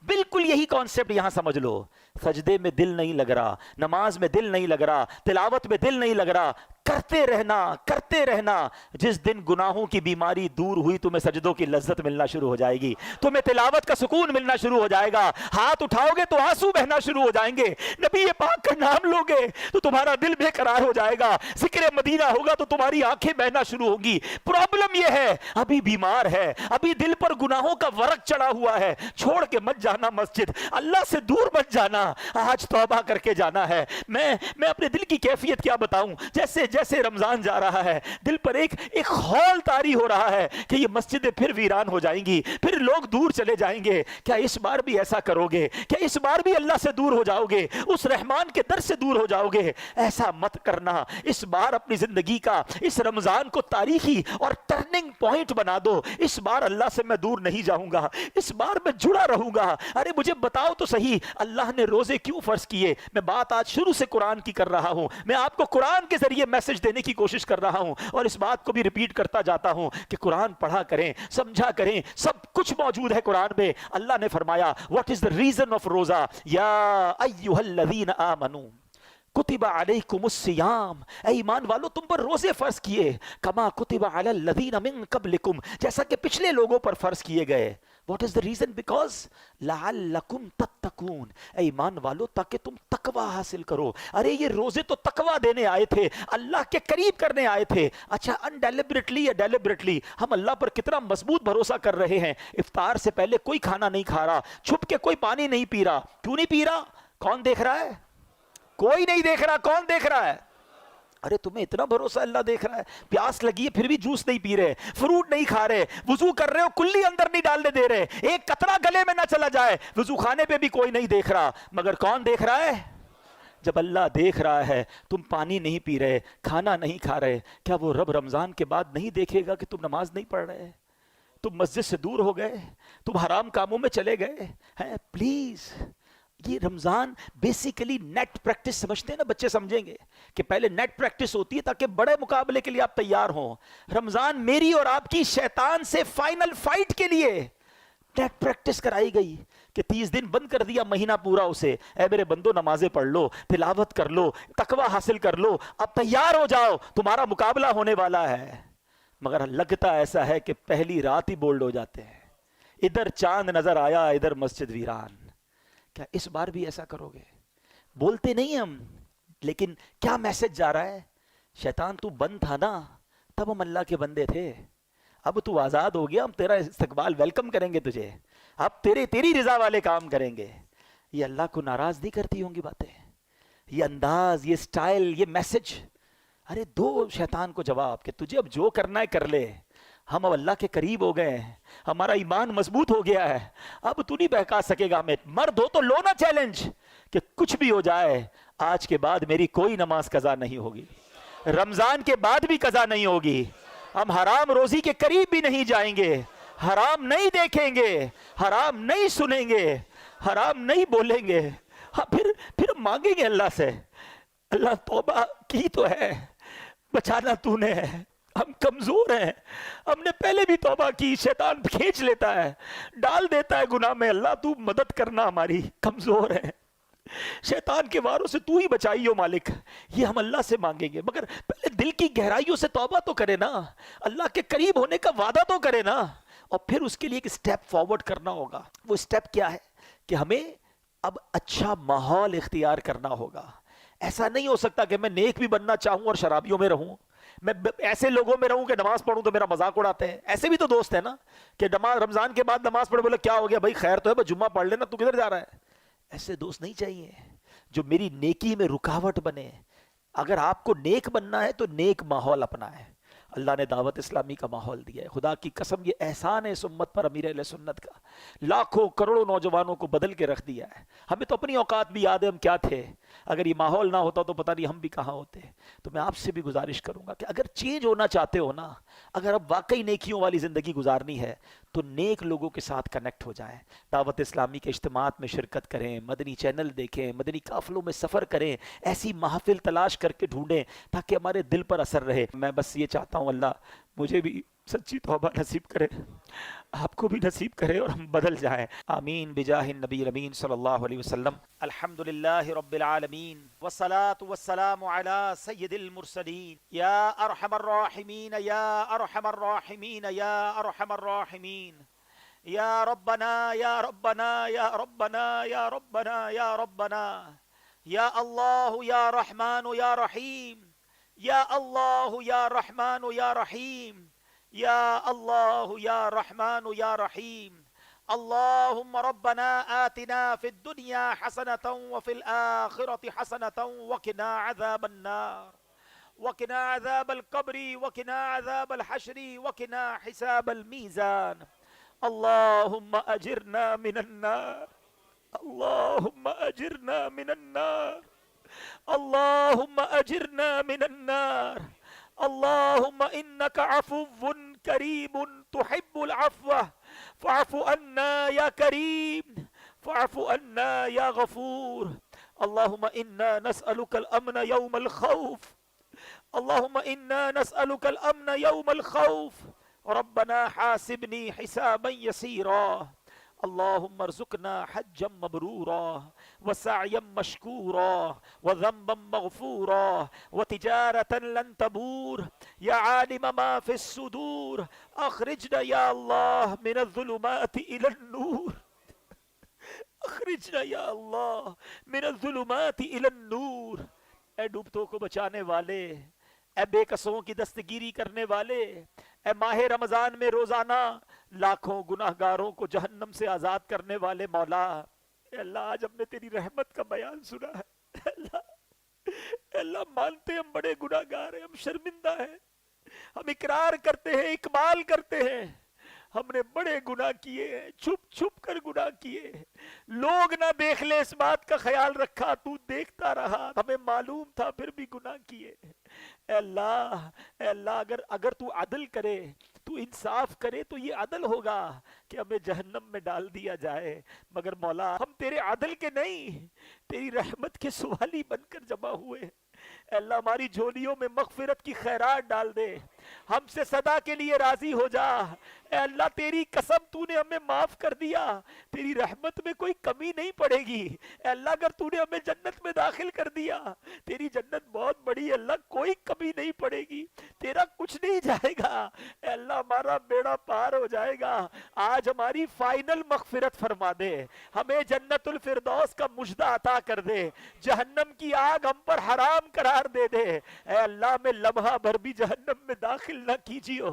بالکل یہی کانسیپٹ یہاں سمجھ لو. سجدے میں دل نہیں لگ رہا, نماز میں دل نہیں لگ رہا, تلاوت میں دل نہیں لگ رہا, کرتے رہنا کرتے رہنا. جس دن گناہوں کی بیماری دور ہوئی تمہیں سجدوں کی لذت ملنا شروع ہو جائے گی, تمہیں تلاوت کا سکون ملنا شروع ہو جائے گا. ہاتھ اٹھاؤ گے تو آنسو بہنا شروع ہو جائیں گے, نبی پاک کا نام لو گے تو تمہارا دل بے قرار ہو جائے گا, ذکر مدینہ ہوگا تو تمہاری آنکھیں بہنا شروع ہوں گی. پرابلم یہ ہے ابھی بیمار ہے, ابھی دل پر گناہوں کا ورق چڑھا ہوا ہے. چھوڑ کے مت جانا مسجد, اللہ سے دور مت جانا, آج توبہ کر کے جانا ہے. میں اپنے دل کی کیفیت کیا بتاؤں, جیسے جیسے رمضان جا رہا ہے دل پر ایک خول طاری ہو رہا ہے کہ یہ مسجدیں پھر ویران ہو جائیں گی, پھر لوگ دور چلے جائیں گے. کیا اس بار بھی ایسا کرو گے؟ کیا اس بار بھی اللہ سے دور ہو جاؤ گے, اس رحمان کے در سے دور ہو جاؤ گے؟ ایسا مت کرنا. اس بار اپنی زندگی کا اس رمضان کو تاریخی اور ٹرننگ پوائنٹ بنا دو. اس بار اللہ سے میں دور نہیں جاؤں گا, اس بار میں جڑا رہوں گا. ارے مجھے بتاؤ تو صحیح, اللہ نے روزے کیوں فرض کیے؟ میں بات آج شروع سے قرآن کی کر رہا ہوں, میں آپ کو قرآن کے ذریعے میسج دینے کی کوشش کر رہا ہوں, اور اس بات کو بھی ریپیٹ کرتا جاتا ہوں کہ قرآن پڑھا کریں, سمجھا کریں, سب کچھ موجود ہے قرآن میں. اللہ نے فرمایا what is the reason of روزہ, یا ایھا الذین آمنوا کتب علیکم الصیام, اے ایمان والو تم پر روزے فرض کیے, کما کتب علی الذین من قبلکم, جیسا کہ پچھلے لوگوں پر فرض کیے گئے. What is the reason? Because لعلکم تتقون, اے ایمان والو تاکہ تم تقوی حاصل کرو. ارے یہ روزے تو تقوی دینے آئے تھے, اللہ کے قریب کرنے آئے تھے. اچھا انڈیلیبریٹلی یا ڈیلیبریٹلی ہم اللہ پر کتنا مضبوط بھروسہ کر رہے ہیں. افطار سے پہلے کوئی کھانا نہیں کھا رہا, چھپ کے کوئی پانی نہیں پی رہا. کیوں نہیں پی رہا؟ کون دیکھ رہا ہے؟ کوئی نہیں دیکھ رہا. کون دیکھ رہا ہے؟ ارے تمہیں اتنا بھروسہ اللہ دیکھ رہا ہے, پیاس لگی ہے پھر بھی جوس نہیں پی رہے, فروٹ نہیں کھا رہے, وضو کر رہے ہو کلی اندر نہیں ڈالنے دے رہے, ایک قطرہ گلے میں نہ چلا جائے, وضو خانے پہ بھی کوئی نہیں دیکھ رہا. مگر کون دیکھ رہا ہے؟ جب اللہ دیکھ رہا ہے تم پانی نہیں پی رہے, کھانا نہیں کھا رہے, کیا وہ رب رمضان کے بعد نہیں دیکھے گا کہ تم نماز نہیں پڑھ رہے, تم مسجد سے دور ہو گئے, تم حرام کاموں میں چلے گئے ہیں؟ پلیز, یہ رمضان بیسیکلی نیٹ پریکٹس سمجھتے ہیں نا, بچے سمجھیں گے کہ پہلے نیٹ پریکٹس ہوتی ہے تاکہ بڑے مقابلے کے لیے آپ تیار ہوں. رمضان میری اور آپ کی شیطان سے فائنل فائٹ کے لیے نیٹ پریکٹس کرائی گئی کہ 30 دن بند کر دیا, مہینہ پورا اسے, اے میرے بندو نمازیں پڑھ لو, تلاوت کر لو, تقوی حاصل کر لو, اب تیار ہو جاؤ, تمہارا مقابلہ ہونے والا ہے. مگر لگتا ایسا ہے کہ پہلی رات ہی بولڈ ہو جاتے ہیں, ادھر چاند نظر آیا ادھر مسجد ویران. کیا اس بار بھی ایسا کرو گے؟ بولتے نہیں ہم, لیکن کیا میسج جا رہا ہے؟ شیطان تو بند تھا نا, تب ہم اللہ کے بندے تھے, اب تو آزاد ہو گیا, ہم تیرا استقبال ویلکم کریں گے تجھے, اب تیری رضا والے کام کریں گے. یہ اللہ کو ناراض نہیں کرتی ہوں گی باتیں؟ یہ انداز, یہ سٹائل, یہ میسج. ارے دو شیطان کو جواب کہ تجھے اب جو کرنا ہے کر لے, ہم اب اللہ کے قریب ہو گئے ہیں, ہمارا ایمان مضبوط ہو گیا ہے, اب تو نہیں بہکا سکے گا ہمیں. مرد ہو تو لو نا چیلنج کہ کچھ بھی ہو جائے آج کے بعد میری کوئی نماز قضا نہیں ہوگی, رمضان کے بعد بھی قضا نہیں ہوگی, ہم حرام روزی کے قریب بھی نہیں جائیں گے, حرام نہیں دیکھیں گے, حرام نہیں سنیں گے, حرام نہیں بولیں گے. ہاں پھر مانگیں گے اللہ سے, اللہ توبہ کی تو ہے, بچانا تو نے ہے, ہم کمزور ہیں, ہم نے پہلے بھی توبہ کی, شیطان کھینچ لیتا ہے, ڈال دیتا ہے گناہ میں, اللہ تو مدد کرنا, ہماری کمزور ہے, شیطان کے واروں سے تو ہی بچائیو مالک. یہ ہم اللہ سے مانگیں گے, مگر پہلے دل کی گہرائیوں سے توبہ تو کرے نا, اللہ کے قریب ہونے کا وعدہ تو کرے نا, اور پھر اس کے لیے ایک سٹیپ فارورڈ کرنا ہوگا. وہ سٹیپ کیا ہے کہ ہمیں اب اچھا ماحول اختیار کرنا ہوگا. ایسا نہیں ہو سکتا کہ میں نیک بھی بننا چاہوں اور شرابیوں میں رہوں, میں ایسے لوگوں میں رہوں کہ نماز پڑھوں تو میرا مذاق اڑاتے ہیں. ایسے بھی تو دوست ہیں نا کہ رمضان کے بعد نماز پڑھے, بولے کیا ہو گیا بھائی, خیر تو ہے, بس جمعہ پڑھ لینا, تو کدھر جا رہا ہے؟ ایسے دوست نہیں چاہیے جو میری نیکی میں رکاوٹ بنے. اگر آپ کو نیک بننا ہے تو نیک ماحول اپنا ہے. اللہ نے دعوت اسلامی کا ماحول دیا ہے, خدا کی قسم یہ احسان ہے اس امت پر, امیر اہل سنت کا, لاکھوں کروڑوں نوجوانوں کو بدل کے رکھ دیا ہے. ہمیں تو اپنی اوقات بھی یاد ہے ہم کیا تھے, اگر یہ ماحول نہ ہوتا تو پتہ نہیں ہم بھی کہاں ہوتے. تو میں آپ سے بھی گزارش کروں گا کہ اگر چینج ہونا چاہتے ہو نا, اگر اب واقعی نیکیوں والی زندگی گزارنی ہے تو نیک لوگوں کے ساتھ کنیکٹ ہو جائیں, دعوت اسلامی کے اجتماعات میں شرکت کریں, مدنی چینل دیکھیں, مدنی قافلوں میں سفر کریں, ایسی محافل تلاش کر کے ڈھونڈیں تاکہ ہمارے دل پر اثر رہے. میں بس یہ چاہتا ہوں اللہ مجھے بھی سچی توبہ نصیب کرے, آپ کو بھی نصیب کرے, اور ہم بدل جائیں. آمین بجاہ النبی الامین صلی اللہ علیہ وسلم. الحمدللہ رب العالمین والصلاة والسلام علی سید المرسلین. یا ارحم الراحمین یا ارحم الراحمین یا ارحم الراحمین. یا ربنا یا ربنا یا ربنا یا ربنا یا ربنا. یا اللہ یا رحمان یا رحیم. یا اللہ یا رحمان یا رحیم. یا اللہ یا رحمان یا رحیم. اللہم ربنا آتنا فی الدنیا حسنة وفی الآخرة حسنة وقنا عذاب النار وقنا عذاب القبر وقنا عذاب الحشر وقنا حساب الميزان. اللہم اجرنا من النار. اللہم اجرنا من النار. اللہم اجرنا من النار. اللہم انک عفو کریم تحب العفو فاعف عنا یا کریم فاعف عنا یا غفور. اللہم انا نسألک الامن یوم الخوف. اللہم انا نسألک الامن یوم الخوف. ربنا حاسبنی حسابا یسیرا. اللهم ارزقنا حجا مبرورا وسعيا مشكورا وذنبا مغفورا وتجارة لن تبور يا عالم ما في الصدور اخرجنا يا الله من الظلمات الى النور اخرجنا یا اللہ من الظلمات الی النور. اے ڈوبتوں کو بچانے والے، اے بے قصوں کی دستگیری کرنے والے، اے ماہ رمضان میں روزانہ لاکھوں گناہگاروں کو جہنم سے آزاد کرنے والے مولا، اے اللہ آج ہم نے تیری رحمت کا بیان سنا ہے. اے اللہ مانتے ہم بڑے گناہگار ہیں، ہم شرمندہ ہیں، ہم اقرار کرتے ہیں، اقبال کرتے ہیں، ہم نے بڑے گناہ کیے ہیں، چھپ چھپ کر گناہ کیے ہیں. لوگ نہ دیکھ لے اس بات کا خیال رکھا، تو دیکھتا رہا، ہمیں معلوم تھا پھر بھی گناہ کیے. اے اللہ اگر تو عدل کرے، تو انصاف کرے تو یہ عدل ہوگا کہ ہمیں جہنم میں ڈال دیا جائے. مگر مولا ہم تیرے عدل کے نہیں، تیری رحمت کے سوالی بن کر جمع ہوئے. اے اللہ ہماری جھولیوں میں مغفرت کی خیرات ڈال دے، ہم سے صدا کے لیے راضی ہو جا. اے اللہ تیری قسم تو نے ہمیں معاف کر دیا، تیری رحمت میں کوئی کمی نہیں پڑے گی. اے اللہ اگر تو نے ہمیں جنت میں داخل کر دیا، تیری جنت بہت بڑی ہے اللہ، کوئی کمی نہیں پڑے گی، تیرا کچھ نہیں جائے گا. اے اللہ ہمارا بیڑا پار ہو جائے گا. آج ہماری فائنل مغفرت فرما دے، ہمیں جنت الفردوس کا مژدہ عطا کر دے، جہنم کی آگ ہم پر حرام قرار دے دے. اے اللہ میں لمحہ بھر بھی جہنم میں داخل نہ کیجیو.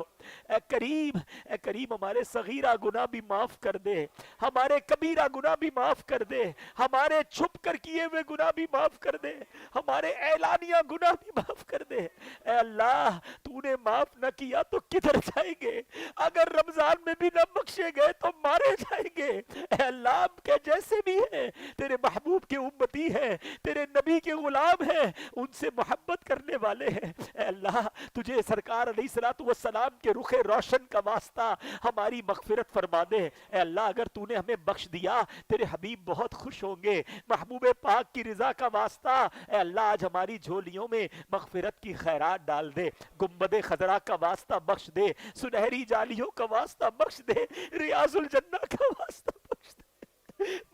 اے کریم ہمارے صغیرہ گناہ بھی معاف کر دے، ہمارے کبیرہ گناہ بھی معاف کر دے، ہمارے چھپ کر کیے ہوئے گناہ بھی معاف کر دے، ہمارے اعلانیہ گناہ بھی معاف کر دے. اے اللہ تو نے معاف نہ کیا تو کدھر جائیں گے؟ اگر رمضان میں بھی نہ بخشے گئے تو مارے جائیں گے. اے اللہ ہم کے جیسے بھی ہیں، تیرے محبوب کے امتی ہیں، تیرے نبی کے غلام ہیں، ان سے محبت کرنے والے ہیں. اے اللہ تجھے سرکار علیہ الصلوۃ والسلام کے رخ روشن کا واسطہ ہماری مغفرت فرما دے. اے اللہ اگر تو نے ہمیں بخش دیا تیرے حبیب بہت خوش ہوں گے. محبوب پاک کی رضا کا واسطہ اے اللہ آج ہماری جھولیوں میں مغفرت کی خیرات ڈال دے. گنبد خضرا کا واسطہ بخش دے، سنہری جالیوں کا واسطہ بخش دے، ریاض الجنہ کا واسطہ بخش دے،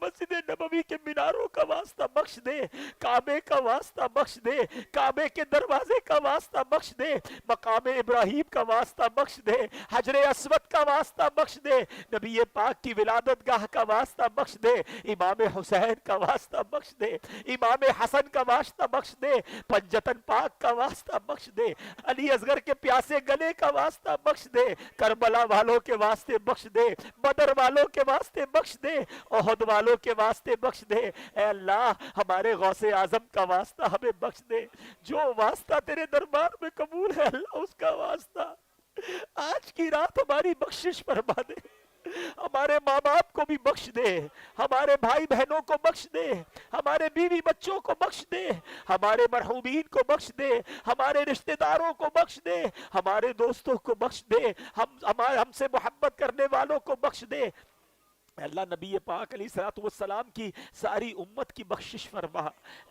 مسجد نبوی کے میناروں کا واسطہ بخش دے، کعبے کا واسطہ بخش دے، کعبے کے دروازے کا واسطہ بخش دے، مقام ابراہیم کا واسطہ بخش دے، حجر اسود کا واسطہ بخش دے، نبی پاک کی ولادت گاہ کا واسطہ بخش دے، امام حسین کا واسطہ بخش دے، امام حسن کا واسطہ بخش دے، پنجتن پاک کا واسطہ بخش دے، علی اصغر کے پیاسے گلے کا واسطہ بخش دے، کربلا والوں کے واسطے بخش دے، بدر والوں کے واسطے بخش دے، احد والوں کے واسطے بخش دے. اے اللہ ہمارے غوث اعظم کا واسطہ ہمیں بخش دے، جو واسطہ تیرے دربار میں قبول ہے اللہ اس کا واسطہ آج کی رات ہماری بخشش فرما دے. ہمارے ماں باپ کو بھی بخش دے، ہمارے بھائی بہنوں کو بخش دے، ہمارے بیوی بچوں کو بخش دے، ہمارے مرحومین کو بخش دے، ہمارے رشتہ داروں کو بخش دے، ہمارے دوستوں کو بخش دے، ہم سے محبت کرنے والوں کو بخش دے. اے اللہ نبی پاک علیہ الصلوۃ والسلام کی ساری امت کی بخشش فرما.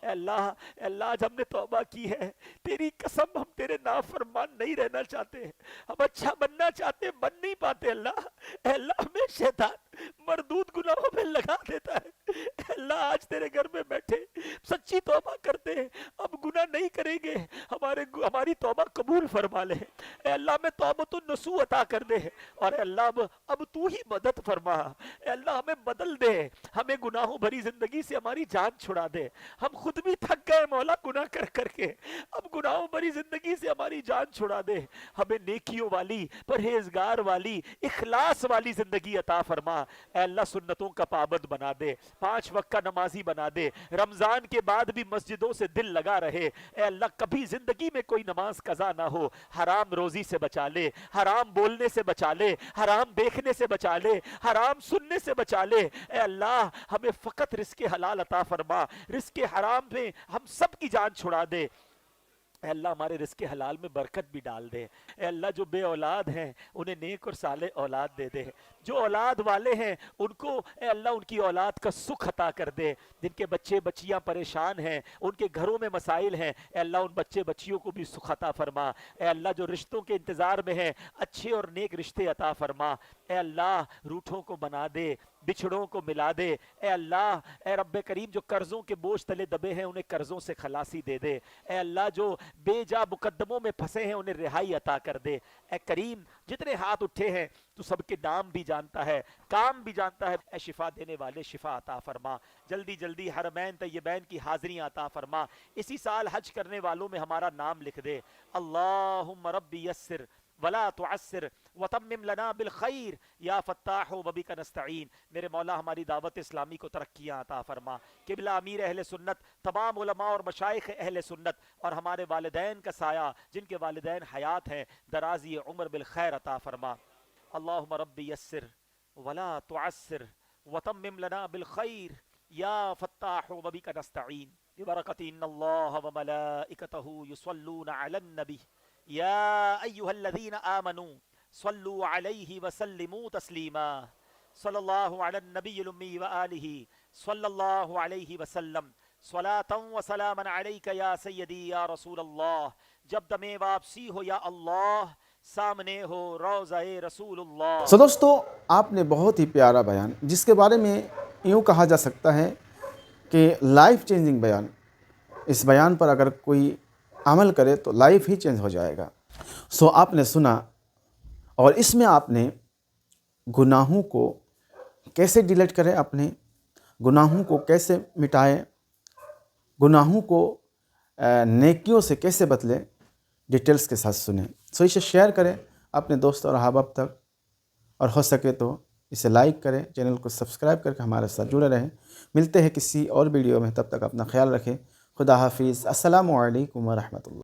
اے اللہ آج ہم نے توبہ کی ہے، تیری قسم ہم تیرے نافرمان نہیں رہنا چاہتے، ہم اچھا بننا چاہتے بن نہیں پاتے. اے اللہ ہمیں شیطان مردود گناہوں میں لگا دیتا ہے. اے اللہ آج تیرے گھر میں بیٹھے سچی توبہ کرتے ہیں، اب گناہ نہیں کریں گے، ہماری توبہ قبول فرما لے. اے اللہ میں توبۃ النصوح عطا کر دے، اور اے اللہ اب تو ہی مدد فرما. اے اللہ ہمیں بدل دے، ہمیں گناہوں بھری زندگی سے ہماری جان چھڑا دے. ہم خود بھی تھک گئے مولا گناہ کر کر کے، اب گناہوں بھری زندگی سے ہماری جان چھڑا دے. ہمیں نیکیوں والی، پرہیزگار والی، اخلاص والی زندگی عطا فرما. اے اللہ سنتوں کا پابند بنا دے، 5 وقت کا نمازی بنا دے، رمضان کے بعد بھی مسجدوں سے دل لگا رہے. اے اللہ کبھی زندگی میں کوئی نماز قضا نہ ہو. حرام روزی سے بچا لے، حرام بولنے سے بچا لے، حرام دیکھنے سے بچا لے، حرام سننے سے بچا لے. اے اللہ ہمیں فقط رزق حلال عطا فرما، رزق حرام میں ہم سب کی جان چھڑا دے. اے اللہ ہمارے رزق حلال میں برکت بھی ڈال دے. اے اللہ جو بے اولاد ہیں انہیں نیک اور صالح اولاد دے دے، جو اولاد والے ہیں ان کو اے اللہ ان کی اولاد کا سکھ عطا کر دے، جن کے بچے بچیاں پریشان ہیں، ان کے گھروں میں مسائل ہیں، اے اللہ ان بچے بچیوں کو بھی سکھ عطا فرما، اے اللہ جو رشتوں کے انتظار میں ہیں اچھے اور نیک رشتے عطا فرما، اے اللہ روٹھوں کو بنا دے، بچھڑوں کو ملا دے، اے اللہ اے رب کریم جو قرضوں کے بوجھ تلے دبے ہیں انہیں قرضوں سے خلاصی دے دے، اے اللہ جو بے جا مقدموں میں پھنسے ہیں انہیں رہائی عطا کر دے، اے کریم جتنے ہاتھ اٹھے ہیں تو سب کے نام بھی جانتا ہے، کام بھی جانتا ہے، اے شفا دینے والے شفا عطا فرما، جلدی جلدی حرمین طیبین کی حاضریاں عطا فرما، اسی سال حج کرنے والوں میں ہمارا نام لکھ دے، اللہم ربی یسر ولا تعسر وتمم لنا بالخیر یا فتاح وبک نستعین، میرے مولا ہماری دعوت اسلامی کو ترقیاں عطا فرما، قبلہ امیر اہل سنت، تمام علماء اور مشائخ اہل سنت اور ہمارے والدین کا سایہ جن کے والدین حیات ہیں درازی عمر بالخیر عطا فرما، اللہم ربی یسر ولا تعسر وتمم لنا بالخیر یا فتاح وبک نستعین ببرکت ان اللہ وملائکتہ یصلون علی النبی یا ایہا الذین آمنوا صلوا علیہ وسلموا تسلیما، صلی اللہ علی النبی الامی وآلہ صلی اللہ علیہ وسلم، صلاة و سلاما علیک یا سیدی یا رسول اللہ، جب دم واپسی ہو یا اللہ، سامنے ہو روضہ رسول اللہ۔ سو دوستو آپ نے بہت ہی پیارا بیان، جس کے بارے میں یوں کہا جا سکتا ہے کہ لائف چینجنگ بیان، اس بیان پر اگر کوئی عمل کرے تو لائف ہی چینج ہو جائے گا۔ سو آپ نے سنا، اور اس میں آپ نے گناہوں کو کیسے ڈیلیٹ کریں، اپنے گناہوں کو کیسے مٹائیں، گناہوں کو نیکیوں سے کیسے بدلیں، ڈیٹیلز کے ساتھ سنیں۔ سو اسے شیئر کریں اپنے دوست اور احباب تک، اور ہو سکے تو اسے لائک کریں، چینل کو سبسکرائب کر کے ہمارے ساتھ جڑے رہیں۔ ملتے ہیں کسی اور ویڈیو میں، تب تک اپنا خیال رکھیں۔ خدا حافظ، السلام علیکم ورحمۃ اللہ۔